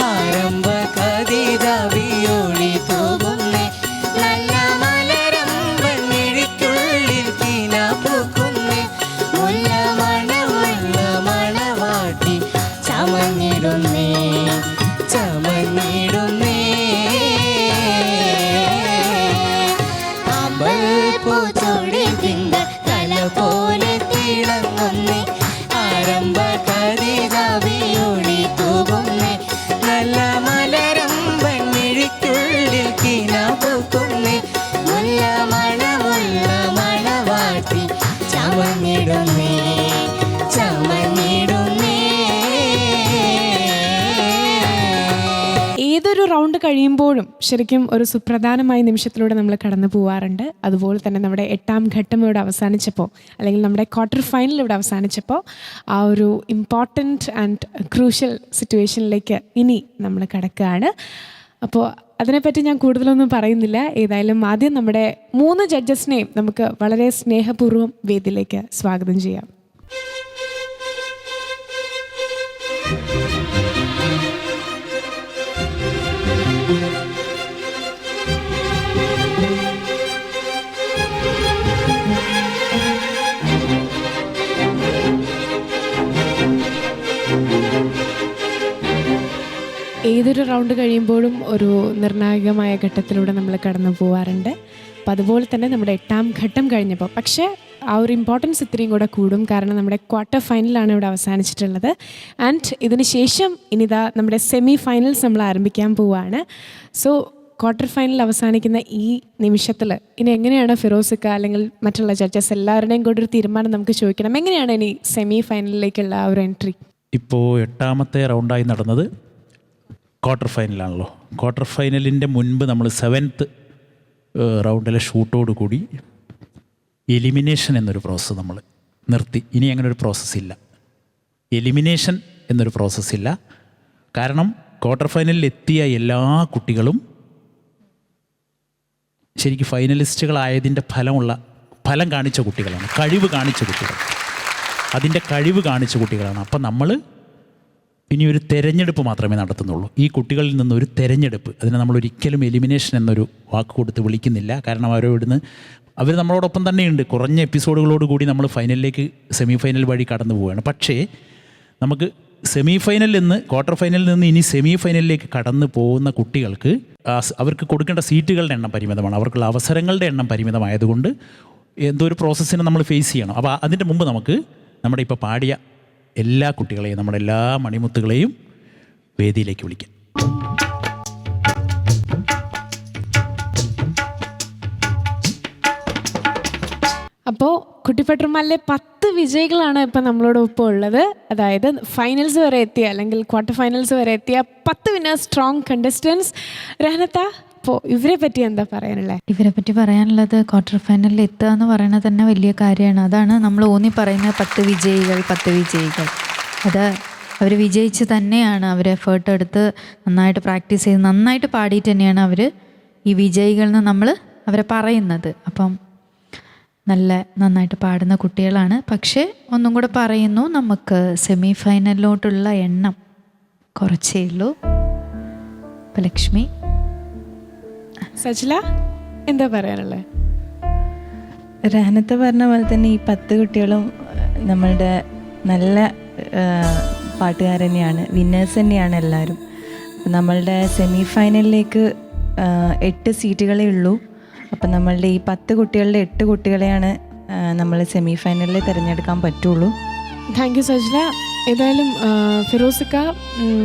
ആരംഭ കതിരവിയൊളി തൂകുന്നേ നല്ല മലരമ്പഴിക്കുള്ളിൽ തീന പൂക്കുന്നേ മുല്ല മണവാട്ടി ചമഞ്ഞിടുന്നേ ചമഞ്ഞിടുന്നേ അമ്പൽ പൂച്ചോടി തിങ്കൾ കല പോലെ തിളങ്ങുന്നേ ആരംഭ കതിരവിയൊളി തൂകുന്നേ നല്ല മലരമ്പഴിക്കുള്ളിൽ തീന പൂക്കുന്നേ മുല്ല മണവാട്ടി ചമഞ്ഞിടുന്നേ ചമഞ്ഞിടുന്നേ. ഏതൊരു റൗണ്ട് കഴിയുമ്പോഴും ശരിക്കും ഒരു സുപ്രധാനമായ നിമിഷത്തിലൂടെ നമ്മൾ കടന്നു പോവാറുണ്ട്. അതുപോലെ തന്നെ നമ്മുടെ 8ാം ഘട്ടം ഇവിടെ അവസാനിച്ചപ്പോൾ, അല്ലെങ്കിൽ നമ്മുടെ ക്വാർട്ടർ ഫൈനൽ ഇവിടെ അവസാനിച്ചപ്പോൾ, ആ ഒരു ഇമ്പോർട്ടൻറ്റ് ആൻഡ് ക്രൂഷ്യൽ സിറ്റുവേഷനിലേക്ക് ഇനി നമ്മൾ കടക്കുകയാണ്. അപ്പോൾ അതിനെപ്പറ്റി ഞാൻ കൂടുതലൊന്നും പറയുന്നില്ല. ഏതായാലും ആദ്യം നമ്മുടെ 3 ജഡ്ജസിനെയും നമുക്ക് വളരെ സ്നേഹപൂർവ്വം വേദിയിലേക്ക് സ്വാഗതം ചെയ്യാം. ഏതൊരു റൗണ്ട് കഴിയുമ്പോഴും ഒരു നിർണായകമായ ഘട്ടത്തിലൂടെ നമ്മൾ കടന്നു പോവാറുണ്ട്. അപ്പം അതുപോലെ തന്നെ നമ്മുടെ 8ാം ഘട്ടം കഴിഞ്ഞപ്പോൾ പക്ഷേ ആ ഒരു ഇമ്പോർട്ടൻസ് ഇത്രയും കൂടെ കൂടും. കാരണം നമ്മുടെ ക്വാർട്ടർ ഫൈനലാണ് ഇവിടെ അവസാനിച്ചിട്ടുള്ളത്. ആൻഡ് ഇതിന് ശേഷം ഇനിതാ നമ്മുടെ സെമി ഫൈനൽസ് നമ്മൾ ആരംഭിക്കാൻ പോവുകയാണ്. സോ ക്വാർട്ടർ ഫൈനൽ അവസാനിക്കുന്ന ഈ നിമിഷത്തിൽ ഇനി എങ്ങനെയാണ് ഫിറോസിക്ക അല്ലെങ്കിൽ മറ്റുള്ള ജഡ്ജസ് എല്ലാവരുടെയും കൂടെ ഒരു തീരുമാനം നമുക്ക് ചോദിക്കണം. എങ്ങനെയാണ് ഇനി സെമി ഫൈനലിലേക്കുള്ള ആ ഒരു എൻട്രി? ഇപ്പോൾ 8ാമത്തെ റൗണ്ടായി നടന്നത് ക്വാർട്ടർ ഫൈനലാണല്ലോ. ക്വാർട്ടർ ഫൈനലിൻ്റെ മുൻപ് നമ്മൾ 7th റൗണ്ടിലെ ഷൂട്ടോട് കൂടി എലിമിനേഷൻ എന്നൊരു പ്രോസസ്സ് നമ്മൾ നിർത്തി. ഇനി അങ്ങനെ ഒരു പ്രോസസ്സില്ല, എലിമിനേഷൻ എന്നൊരു പ്രോസസ്സില്ല. കാരണം ക്വാർട്ടർ ഫൈനലിൽ എത്തിയ എല്ലാ കുട്ടികളും ശരിക്കും ഫൈനലിസ്റ്റുകളായതിൻ്റെ ഫലം കാണിച്ച കുട്ടികളാണ്, കഴിവ് കാണിച്ച കുട്ടികൾ, അതിൻ്റെ കഴിവ് കാണിച്ച കുട്ടികളാണ്. അപ്പം നമ്മൾ ഇനി ഒരു തെരഞ്ഞെടുപ്പ് മാത്രമേ നടത്തുന്നുള്ളൂ. ഈ കുട്ടികളിൽ നിന്നൊരു തെരഞ്ഞെടുപ്പ്, അതിനെ നമ്മൾ ഒരിക്കലും എലിമിനേഷൻ എന്നൊരു വാക്ക് കൊടുത്ത് വിളിക്കുന്നില്ല. കാരണം അവർ നമ്മളോടൊപ്പം തന്നെയുണ്ട്. കുറഞ്ഞ എപ്പിസോഡുകളോട് കൂടി നമ്മൾ ഫൈനലിലേക്ക് സെമി ഫൈനൽ വഴി കടന്നു പോവുകയാണ്. പക്ഷേ നമുക്ക് സെമി ഫൈനലിൽ നിന്ന് ക്വാർട്ടർ ഫൈനലിൽ നിന്ന് ഇനി സെമി ഫൈനലിലേക്ക് കടന്നു പോകുന്ന കുട്ടികൾക്ക് അവർക്ക് കൊടുക്കേണ്ട സീറ്റുകളുടെ എണ്ണം പരിമിതമാണ്, അവർക്കുള്ള അവസരങ്ങളുടെ എണ്ണം പരിമിതമായതുകൊണ്ട് എന്തോ ഒരു പ്രോസസ്സിനെ നമ്മൾ ഫേസ് ചെയ്യണം. അപ്പോൾ അതിൻ്റെ മുമ്പ് നമുക്ക് നമ്മുടെ ഇപ്പോൾ പാടിയ എല്ലാ കുട്ടികളെയും, നമ്മുടെ എല്ലാ മണിമുത്തുകളെയും വേദിയിലേക്ക് വിളിക്കാം. അപ്പോൾ കുട്ടിപ്പട്ടർമാലിലെ 10 വിജയികളാണ് ഇപ്പം നമ്മളോടൊപ്പം ഉള്ളത്. അതായത് ഫൈനൽസ് വരെ എത്തിയ അല്ലെങ്കിൽ ക്വാർട്ടർ ഫൈനൽസ് വരെ എത്തിയ 10 വിന്നേഴ്സ്, സ്ട്രോങ് കണ്ടസ്റ്റൻസ്. രഹനത്ത, അപ്പോൾ ഇവരെ പറ്റി എന്താ പറയാനുള്ളത്? ഇവരെ പറ്റി പറയാനുള്ളത് ക്വാർട്ടർ ഫൈനലിൽ എത്തുക എന്ന് പറയുന്നത് തന്നെ വലിയ കാര്യമാണ്. അതാണ് നമ്മൾ ഊന്നി പറയുന്ന 10 വിജയികൾ. അത് അവർ വിജയിച്ച് തന്നെയാണ്, അവർ എഫേർട്ട് എടുത്ത് നന്നായിട്ട് പ്രാക്ടീസ് ചെയ്ത് നന്നായിട്ട് പാടിയിട്ട് തന്നെയാണ് അവർ ഈ വിജയികൾ എന്ന് നമ്മൾ അവരെ പറയുന്നത്. അപ്പം നന്നായിട്ട് പാടുന്ന കുട്ടികളാണ്. പക്ഷേ ഒന്നും കൂടെ പറയുന്നു, നമുക്ക് സെമി ഫൈനലിലോട്ടുള്ള എണ്ണം കുറച്ചേ ഉള്ളൂ. അപ്പം ലക്ഷ്മി, സജില എന്താ പറയാനുള്ളത്? രാനത്ത് പറഞ്ഞ പോലെ തന്നെ ഈ 10 കുട്ടികളും നമ്മളുടെ നല്ല പാട്ടുകാർ തന്നെയാണ്, വിന്നേഴ്സ് തന്നെയാണ് എല്ലാവരും. നമ്മളുടെ സെമി ഫൈനലിലേക്ക് 8 സീറ്റുകളേ ഉള്ളൂ. അപ്പം നമ്മളുടെ ഈ 10 കുട്ടികളുടെ 8 കുട്ടികളെയാണ് നമ്മൾ സെമി ഫൈനലിൽ തിരഞ്ഞെടുക്കാൻ പറ്റുള്ളൂ. Thank you Sajila. ഏതായാലും ഫിറോസിക്ക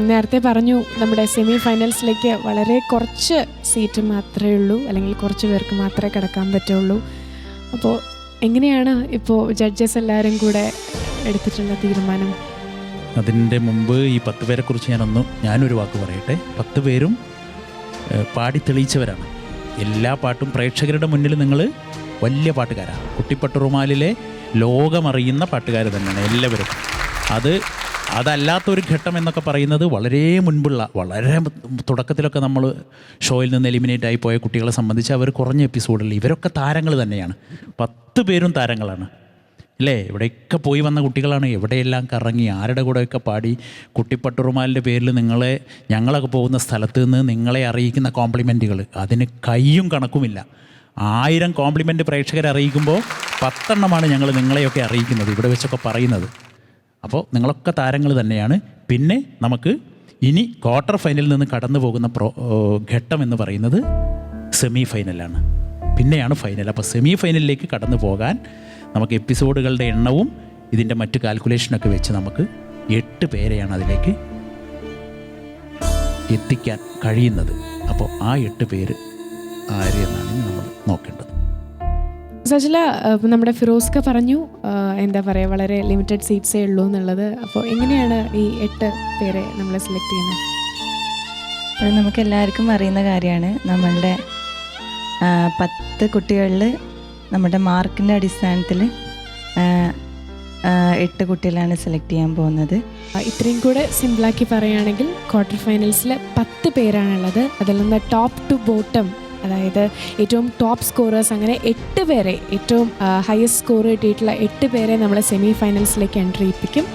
നേരത്തെ പറഞ്ഞു നമ്മുടെ സെമി ഫൈനൽസിലേക്ക് വളരെ കുറച്ച് സീറ്റ് മാത്രമേ ഉള്ളൂ, അല്ലെങ്കിൽ കുറച്ച് പേർക്ക് മാത്രമേ കിടക്കാൻ പറ്റുള്ളൂ. അപ്പോൾ എങ്ങനെയാണ് ഇപ്പോൾ ജഡ്ജസ് എല്ലാവരും കൂടെ എടുത്തിട്ടുള്ള തീരുമാനം? അതിൻ്റെ മുമ്പ് ഈ 10 പേരെക്കുറിച്ച് ഞാനൊരു വാക്ക് പറയട്ടെ. 10 പേരും പാടി തെളിയിച്ചവരാണ്. എല്ലാ പാട്ടും പ്രേക്ഷകരുടെ മുന്നിൽ നിങ്ങൾ വലിയ പാട്ടുകാരാണ്. കുട്ടിപ്പട്ടുറുമാലിലെ ലോകമറിയുന്ന പാട്ടുകാർ തന്നെയാണ് എല്ലാവരും. അതല്ലാത്തൊരു ഘട്ടം എന്നൊക്കെ പറയുന്നത് വളരെ മുൻപുള്ള, വളരെ തുടക്കത്തിലൊക്കെ നമ്മൾ ഷോയിൽ നിന്ന് എലിമിനേറ്റ് ആയി പോയ കുട്ടികളെ സംബന്ധിച്ച് അവർ കുറഞ്ഞ എപ്പിസോഡിൽ ഇവരൊക്കെ താരങ്ങൾ തന്നെയാണ്. 10 പേരും താരങ്ങളാണ് അല്ലേ? ഇവിടെയൊക്കെ പോയി വന്ന കുട്ടികളാണ്. എവിടെയെല്ലാം കറങ്ങി, ആരുടെ കൂടെയൊക്കെ പാടി. കുട്ടിപ്പട്ടുറുമാലിൻ്റെ പേരിൽ ഞങ്ങളൊക്കെ പോകുന്ന സ്ഥലത്ത് നിന്ന് നിങ്ങളെ അറിയിക്കുന്ന കോംപ്ലിമെൻറ്റുകൾ അതിന് കയ്യും കണക്കുമില്ല. 1000 കോംപ്ലിമെൻറ്റ് പ്രേക്ഷകരെ അറിയിക്കുമ്പോൾ 10 എണ്ണമാണ് ഞങ്ങൾ നിങ്ങളെയൊക്കെ അറിയിക്കുന്നത്, ഇവിടെ വെച്ചൊക്കെ പറയുന്നത്. അപ്പോൾ നിങ്ങളൊക്കെ താരങ്ങൾ തന്നെയാണ്. പിന്നെ നമുക്ക് ഇനി ക്വാർട്ടർ ഫൈനലിൽ നിന്ന് കടന്നു പോകുന്ന ഘട്ടം എന്ന് പറയുന്നത് സെമി ഫൈനലാണ്, പിന്നെയാണ് ഫൈനൽ. അപ്പോൾ സെമി ഫൈനലിലേക്ക് കടന്നു പോകാൻ നമുക്ക് എപ്പിസോഡുകളുടെ എണ്ണവും ഇതിൻ്റെ മറ്റ് കാൽക്കുലേഷനൊക്കെ വെച്ച് നമുക്ക് 8 പേരെയാണ് അതിലേക്ക് എത്തിക്കാൻ കഴിയുന്നത്. അപ്പോൾ ആ 8 പേര് ആര് എന്നാണ് നമ്മൾ നോക്കേണ്ടത്. സജില, നമ്മുടെ ഫിറോസ്ക പറഞ്ഞു എന്താ പറയുക, വളരെ ലിമിറ്റഡ് സീറ്റ്സേ ഉള്ളൂ എന്നുള്ളത്. അപ്പോൾ എങ്ങനെയാണ് ഈ 8 പേരെ നമ്മൾ സെലക്ട് ചെയ്യുന്നത്? അത് നമുക്ക് എല്ലാവർക്കും അറിയുന്ന കാര്യമാണ്. നമ്മളുടെ 10 കുട്ടികളിൽ നമ്മുടെ മാർക്കിൻ്റെ അടിസ്ഥാനത്തിൽ 8 കുട്ടികളാണ് സെലക്ട് ചെയ്യാൻ പോകുന്നത്. ഇത്രയും കൂടെ സിമ്പിളാക്കി പറയുകയാണെങ്കിൽ ക്വാർട്ടർ ഫൈനൽസിൽ 10 പേരാണുള്ളത്. അതിൽ നിന്ന് ടോപ്പ് ടു ബോട്ടം, അതായത് ഏറ്റവും ടോപ്പ് സ്കോറേഴ്സ്, അങ്ങനെ 8 പേരെ, ഏറ്റവും ഹയസ്റ്റ് സ്കോർ കിട്ടിയിട്ടുള്ള 8 പേരെ നമ്മൾ സെമി ഫൈനൽസിലേക്ക് എൻട്രി ചെയ്യിപ്പിക്കും.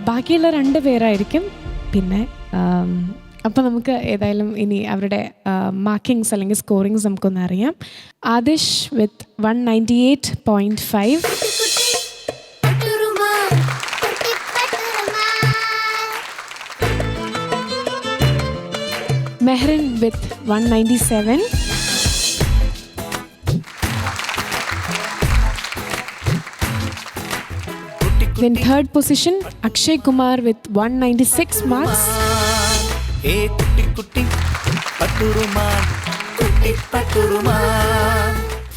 ബാക്കിയുള്ള 2 പേരായിരിക്കും പിന്നെ. അപ്പോൾ നമുക്ക് ഏതായാലും ഇനി അവരുടെ മാർക്കിങ്സ് അല്ലെങ്കിൽ സ്കോറിങ്സ് നമുക്കൊന്ന് അറിയാം. ആദിഷ് വിത്ത് 198.5, മെഹ്റിൻ വിത്ത് 197, then third position Akshay Kumar with 196 marks.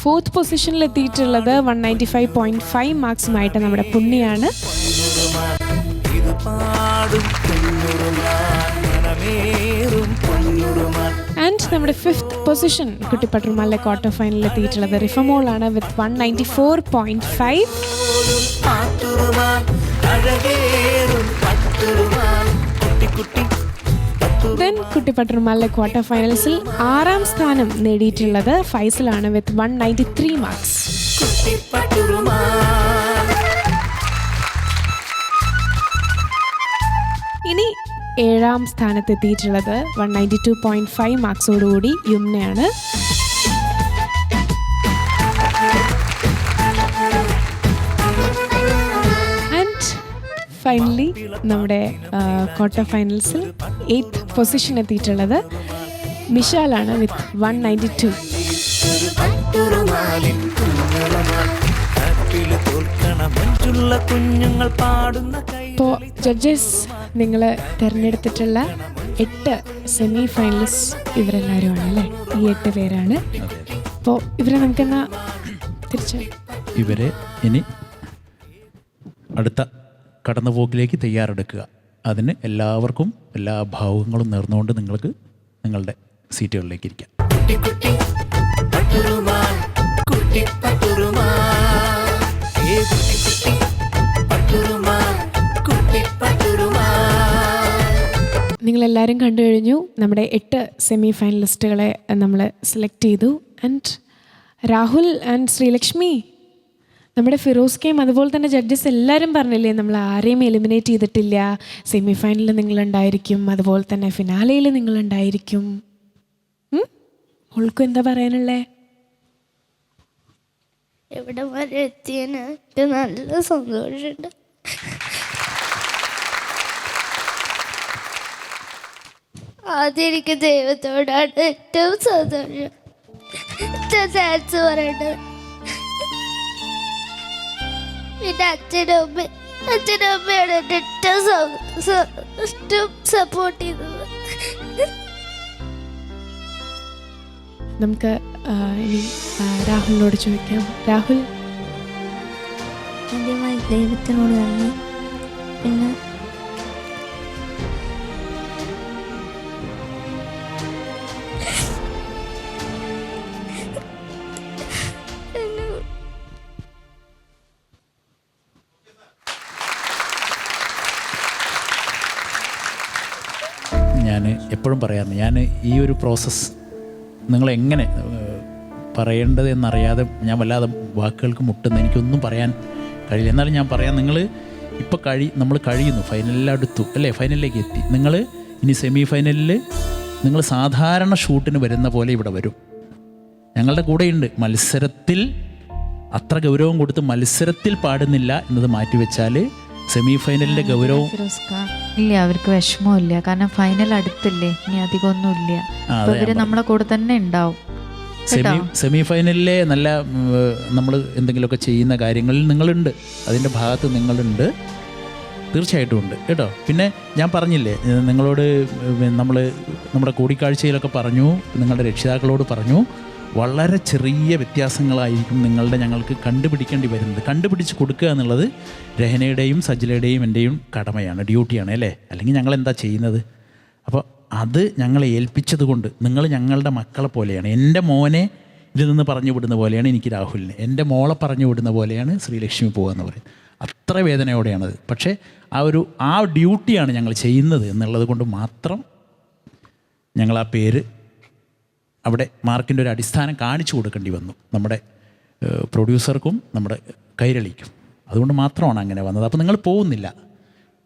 Fourth പൊസിഷനിൽ എത്തിയിട്ടുള്ളത് 195.5 മാർക്സുമായിട്ട് നമ്മുടെ പുണ്യാണ്. ആൻഡ് നമ്മുടെ 5th പൊസിഷൻ കുട്ടിപ്പട്ടുറുമാലിലെ ക്വാർട്ടർ ഫൈനലിൽ എത്തിയിട്ടുള്ളത് റിഫമോളാണ് വിത്ത് 194.5. ദെൻ കുട്ടിപ്പട്ടുറുമാലിലെ ക്വാർട്ടർ ഫൈനൽസിൽ 6ാം സ്ഥാനം നേടിയിട്ടുള്ളത് ഫൈസലാണ് വിത്ത് 193 മാർക്സ്. ഇനി 7ാം സ്ഥാനത്തെത്തിയിട്ടുള്ളത് 192.5 മാർക്സോടുകൂടി യുംനയാണ്. ആൻഡ് ഫൈനലി നമ്മുടെ ക്വാർട്ടർ ഫൈനൽസിൽ 8th പൊസിഷൻ എത്തിയിട്ടുള്ളത് മിഷാലാണ് വിത്ത് 192. ഇപ്പോൾ ജഡ്ജസ് നിങ്ങൾ തിരഞ്ഞെടുത്തിട്ടുള്ള 8 സെമി ഫൈനലിസ്റ്റ് ഇവരെല്ലാവരും ആണല്ലേ? ഈ 8 പേരാണ്. അപ്പോൾ ഇവരെ നമുക്കെന്നാ ഇവരെ ഇനി അടുത്ത കടന്നുപോക്കിലേക്ക് തയ്യാറെടുക്കുക. അതിന് എല്ലാവർക്കും എല്ലാ ഭാവങ്ങളും നേർന്നുകൊണ്ട് നിങ്ങൾക്ക് നിങ്ങളുടെ സീറ്റുകളിലേക്ക് ഇരിക്കാം. കുട്ടി നിങ്ങളെല്ലാവരും കണ്ടു കഴിഞ്ഞു. നമ്മുടെ 8 സെമി ഫൈനലിസ്റ്റുകളെ നമ്മൾ സെലക്ട് ചെയ്തു. ആൻഡ് രാഹുൽ ആൻഡ് ശ്രീലക്ഷ്മി, നമ്മുടെ ഫിറോസ്കയും അതുപോലെ തന്നെ ജഡ്ജസ് എല്ലാവരും പറഞ്ഞില്ലേ നമ്മൾ ആരെയും എലിമിനേറ്റ് ചെയ്തിട്ടില്ല. സെമി ഫൈനലിൽ നിങ്ങളുണ്ടായിരിക്കും, അതുപോലെ തന്നെ ഫിനാലയിൽ നിങ്ങളുണ്ടായിരിക്കും. ഓൾക്കും എന്താ പറയാനുള്ളേ? ഇവിടെ വരെ എത്തിയതിന് എനിക്ക് നല്ല സന്തോഷമുണ്ട്. ആദ്യം എനിക്ക് ദൈവത്തോടാണ് ഏറ്റവും സന്തോഷം. താങ്ക്സ് പറയേണ്ടത്. പിന്നെ അച്ഛനും അമ്മയാണ് എൻ്റെ ഏറ്റവും സപ്പോർട്ട് ചെയ്തത്. നമുക്ക് ഇനി രാഹുലിനോട് ചോദിക്കാം. രാഹുൽ, ആദ്യമായി ദൈവത്തിനോട് നന്ദി. പിന്നെ ഞാൻ എപ്പോഴും പറയാറുണ്ട്, ഞാൻ ഈ ഒരു പ്രോസസ്സ് നിങ്ങളെങ്ങനെ പറയേണ്ടത് എന്നറിയാതെ ഞാൻ വല്ലാതെ വാക്കുകൾക്ക് മുട്ടുന്ന, എനിക്കൊന്നും പറയാൻ കഴിയില്ല. എന്നാലും ഞാൻ പറയാം, നിങ്ങൾ ഇപ്പോൾ നമ്മൾ കഴിയുന്നു, ഫൈനലിലടുത്തു അല്ലേ, ഫൈനലിലേക്ക് എത്തി. നിങ്ങൾ ഇനി സെമി ഫൈനലിൽ നിങ്ങൾ സാധാരണ ഷൂട്ടിന് വരുന്ന പോലെ ഇവിടെ വരും. ഞങ്ങളുടെ കൂടെയുണ്ട്. മത്സരത്തിൽ അത്ര ഗൗരവം കൊടുത്ത് മത്സരത്തിൽ പാടുന്നില്ല എന്നത് മാറ്റിവെച്ചാൽ സെമി ഫൈനലിൻ്റെ ഗൗരവം ഇല്ല, അവർക്ക് വിഷമമില്ല. കാരണം ഫൈനൽ അടുത്തില്ലേ, ഇനി അധികമൊന്നും ഇല്ല. ഇവര് നമ്മളെ കൂടെ തന്നെ ഉണ്ടാവും. സെമി ഫൈനലിലെ നല്ല നമ്മൾ എന്തെങ്കിലുമൊക്കെ ചെയ്യുന്ന കാര്യങ്ങളിൽ നിങ്ങളുണ്ട്, അതിൻ്റെ ഭാഗത്ത് നിങ്ങളുണ്ട്, തീർച്ചയായിട്ടും ഉണ്ട് കേട്ടോ. പിന്നെ ഞാൻ പറഞ്ഞില്ലേ, നിങ്ങളോട് നമ്മുടെ കൂടിക്കാഴ്ചയിലൊക്കെ പറഞ്ഞു, നിങ്ങളുടെ രക്ഷിതാക്കളോട് പറഞ്ഞു, വളരെ ചെറിയ വ്യത്യാസങ്ങളായിരിക്കും ഞങ്ങൾക്ക് കണ്ടുപിടിക്കേണ്ടി വരുന്നത്. കണ്ടുപിടിച്ച് കൊടുക്കുക എന്നുള്ളത് രഹനയുടെയും സജിലയുടെയും എൻ്റെയും കടമയാണ്, ഡ്യൂട്ടിയാണ് അല്ലേ. അല്ലെങ്കിൽ ഞങ്ങൾ എന്താ ചെയ്യുന്നത്? അപ്പോൾ അത് ഞങ്ങളെ ഏൽപ്പിച്ചത് കൊണ്ട് നിങ്ങൾ ഞങ്ങളുടെ മക്കളെ പോലെയാണ്. എൻ്റെ മോനെ ഇതിൽ നിന്ന് പറഞ്ഞു വിടുന്ന പോലെയാണ് എനിക്ക് രാഹുലിനെ, എൻ്റെ മോളെ പറഞ്ഞു വിടുന്ന പോലെയാണ് ശ്രീലക്ഷ്മി പോകുക എന്ന് പറയും. അത്ര വേദനയോടെയാണത്. പക്ഷേ ആ ഡ്യൂട്ടിയാണ് ഞങ്ങൾ ചെയ്യുന്നത് എന്നുള്ളത് കൊണ്ട് മാത്രം ഞങ്ങൾ ആ പേര് അവിടെ മാർക്കിൻ്റെ ഒരു അടിസ്ഥാനം കാണിച്ചു കൊടുക്കേണ്ടി വന്നു നമ്മുടെ പ്രൊഡ്യൂസർക്കും നമ്മുടെ കൈരളിക്കും. അതുകൊണ്ട് മാത്രമാണ് അങ്ങനെ വന്നത്. അപ്പോൾ നിങ്ങൾ പോകുന്നില്ല,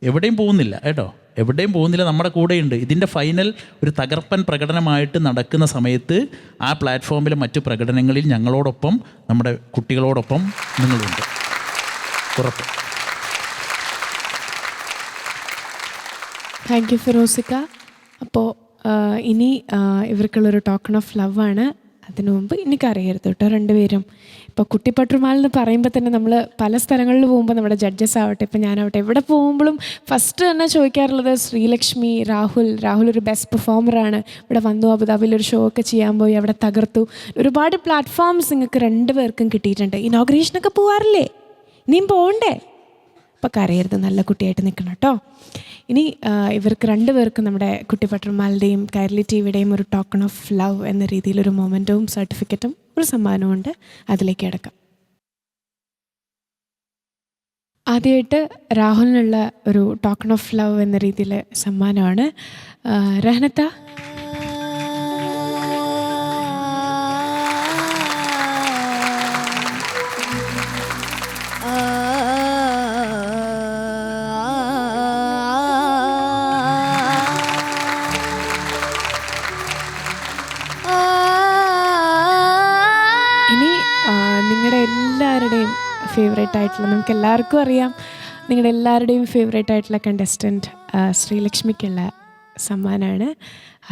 എവിടെയും പോകുന്നില്ല കേട്ടോ, എവിടെയും പോകുന്നില്ല, നമ്മുടെ കൂടെയുണ്ട്. ഇതിൻ്റെ ഫൈനൽ ഒരു തകർപ്പൻ പ്രകടനമായിട്ട് നടക്കുന്ന സമയത്ത് ആ പ്ലാറ്റ്ഫോമിലെ മറ്റു പ്രകടനങ്ങളിൽ ഞങ്ങളോടൊപ്പം നമ്മുടെ കുട്ടികളോടൊപ്പം നിങ്ങളുണ്ട്, ഉറപ്പ്. താങ്ക് യു ഫിറോസിക്ക. അപ്പോൾ ഇനി ഇവർക്കുള്ളൊരു ടോക്കൺ ഓഫ് ലവ് ആണ്. അതിനു മുമ്പ് എനിക്കറിയരുത് കേട്ടോ രണ്ടുപേരും. ഇപ്പോൾ കുട്ടിപ്പട്ടുമാൽ എന്ന് പറയുമ്പോൾ തന്നെ നമ്മൾ പല സ്ഥലങ്ങളിൽ പോകുമ്പോൾ നമ്മുടെ ജഡ്ജസ് ആവട്ടെ, ഇപ്പം ഞാനാവട്ടെ, എവിടെ പോകുമ്പോഴും ഫസ്റ്റ് തന്നെ ചോദിക്കാറുള്ളത് ശ്രീലക്ഷ്മി, രാഹുൽ ഒരു ബെസ്റ്റ് പെർഫോമറാണ്, ഇവിടെ വന്നു, അബുദാബിയിൽ ഒരു ഷോ ഒക്കെ ചെയ്യാൻ പോയി, അവിടെ തകർത്തു. ഒരുപാട് പ്ലാറ്റ്ഫോംസ് നിങ്ങൾക്ക് രണ്ടുപേർക്കും കിട്ടിയിട്ടുണ്ട്. ഇനോഗ്രേഷനൊക്കെ പോവാറില്ലേ? ഇനിയും പോകണ്ടേ? അപ്പോൾ കരയരുത്, നല്ല കുട്ടിയായിട്ട് നിൽക്കണം കേട്ടോ. ഇനി ഇവർക്ക് രണ്ടുപേർക്കും നമ്മുടെ കുട്ടിപ്പട്ടർമാലുടെയും കൈരളി ടി വിയുടെയും ഒരു ടോക്കൺ ഓഫ് ലവ് എന്ന രീതിയിലൊരു മൊമെൻറ്റവും സർട്ടിഫിക്കറ്റും ഒരു സമ്മാനവും ഉണ്ട്. അതിലേക്ക് കിടക്കാം. ആദ്യമായിട്ട് രാഹുലിനുള്ള ഒരു ടോക്കൺ ഓഫ് ലവ് എന്ന രീതിയിൽ സമ്മാനമാണ്. രഹനത്ത, ഫേവറേറ്റ് ആയിട്ടുള്ള, നമുക്ക് എല്ലാവർക്കും അറിയാം, നിങ്ങളുടെ എല്ലാവരുടെയും ഫേവറേറ്റ് ആയിട്ടുള്ള കണ്ടസ്റ്റൻറ്റ് ശ്രീലക്ഷ്മിക്കുള്ള സമ്മാനമാണ്.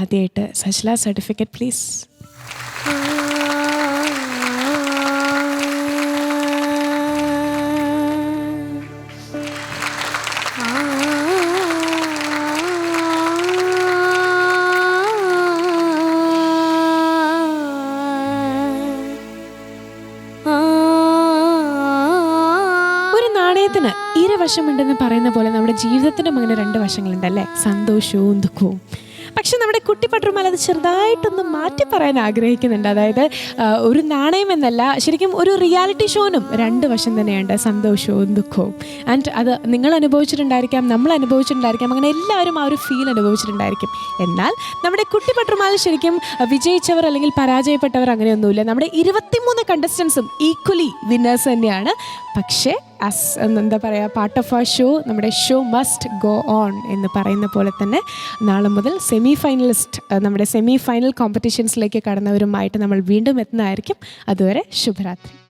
ആദ്യമായിട്ട് സജില, സർട്ടിഫിക്കറ്റ് പ്ലീസ്. ഇരുവശമുണ്ടെന്ന് പറയുന്ന പോലെ നമ്മുടെ ജീവിതത്തിനും അങ്ങനെ 2 വശങ്ങളുണ്ടല്ലേ, സന്തോഷവും ദുഃഖവും. പക്ഷെ നമ്മുടെ കുട്ടി പട്ടുമാല അത് ചെറുതായിട്ടൊന്ന് മാറ്റി പറയാൻ ആഗ്രഹിക്കുന്നുണ്ട്. അതായത് ഒരു നാണയം എന്നല്ല, ശരിക്കും ഒരു റിയാലിറ്റി ഷോനും രണ്ട് വശം തന്നെയുണ്ട്, സന്തോഷവും ദുഃഖവും. ആൻഡ് അത് നിങ്ങൾ അനുഭവിച്ചിട്ടുണ്ടായിരിക്കാം, നമ്മൾ അനുഭവിച്ചിട്ടുണ്ടായിരിക്കാം, അങ്ങനെ എല്ലാവരും ആ ഒരു ഫീൽ അനുഭവിച്ചിട്ടുണ്ടായിരിക്കും. എന്നാൽ നമ്മുടെ കുട്ടി പട്ടുമാല ശരിക്കും വിജയിച്ചവർ അല്ലെങ്കിൽ പരാജയപ്പെട്ടവർ അങ്ങനെയൊന്നുമില്ല. നമ്മുടെ 23 കണ്ടസ്റ്റൻസും ഈക്വലി വിന്നേഴ്സ് തന്നെയാണ്. പക്ഷേ എന്താ പറയുക, പാർട്ട് ഓഫ് ആ ഷോ, നമ്മുടെ ഷോ മസ്റ്റ് ഗോ ഓൺ എന്ന് പറയുന്ന പോലെ തന്നെ നാളെ മുതൽ നമ്മുടെ സെമി ഫൈനൽ കോമ്പറ്റീഷൻസിലേക്ക് കടന്നവരുമായിട്ട് നമ്മൾ വീണ്ടും എത്തുന്നതായിരിക്കും. അതുവരെ ശുഭരാത്രി.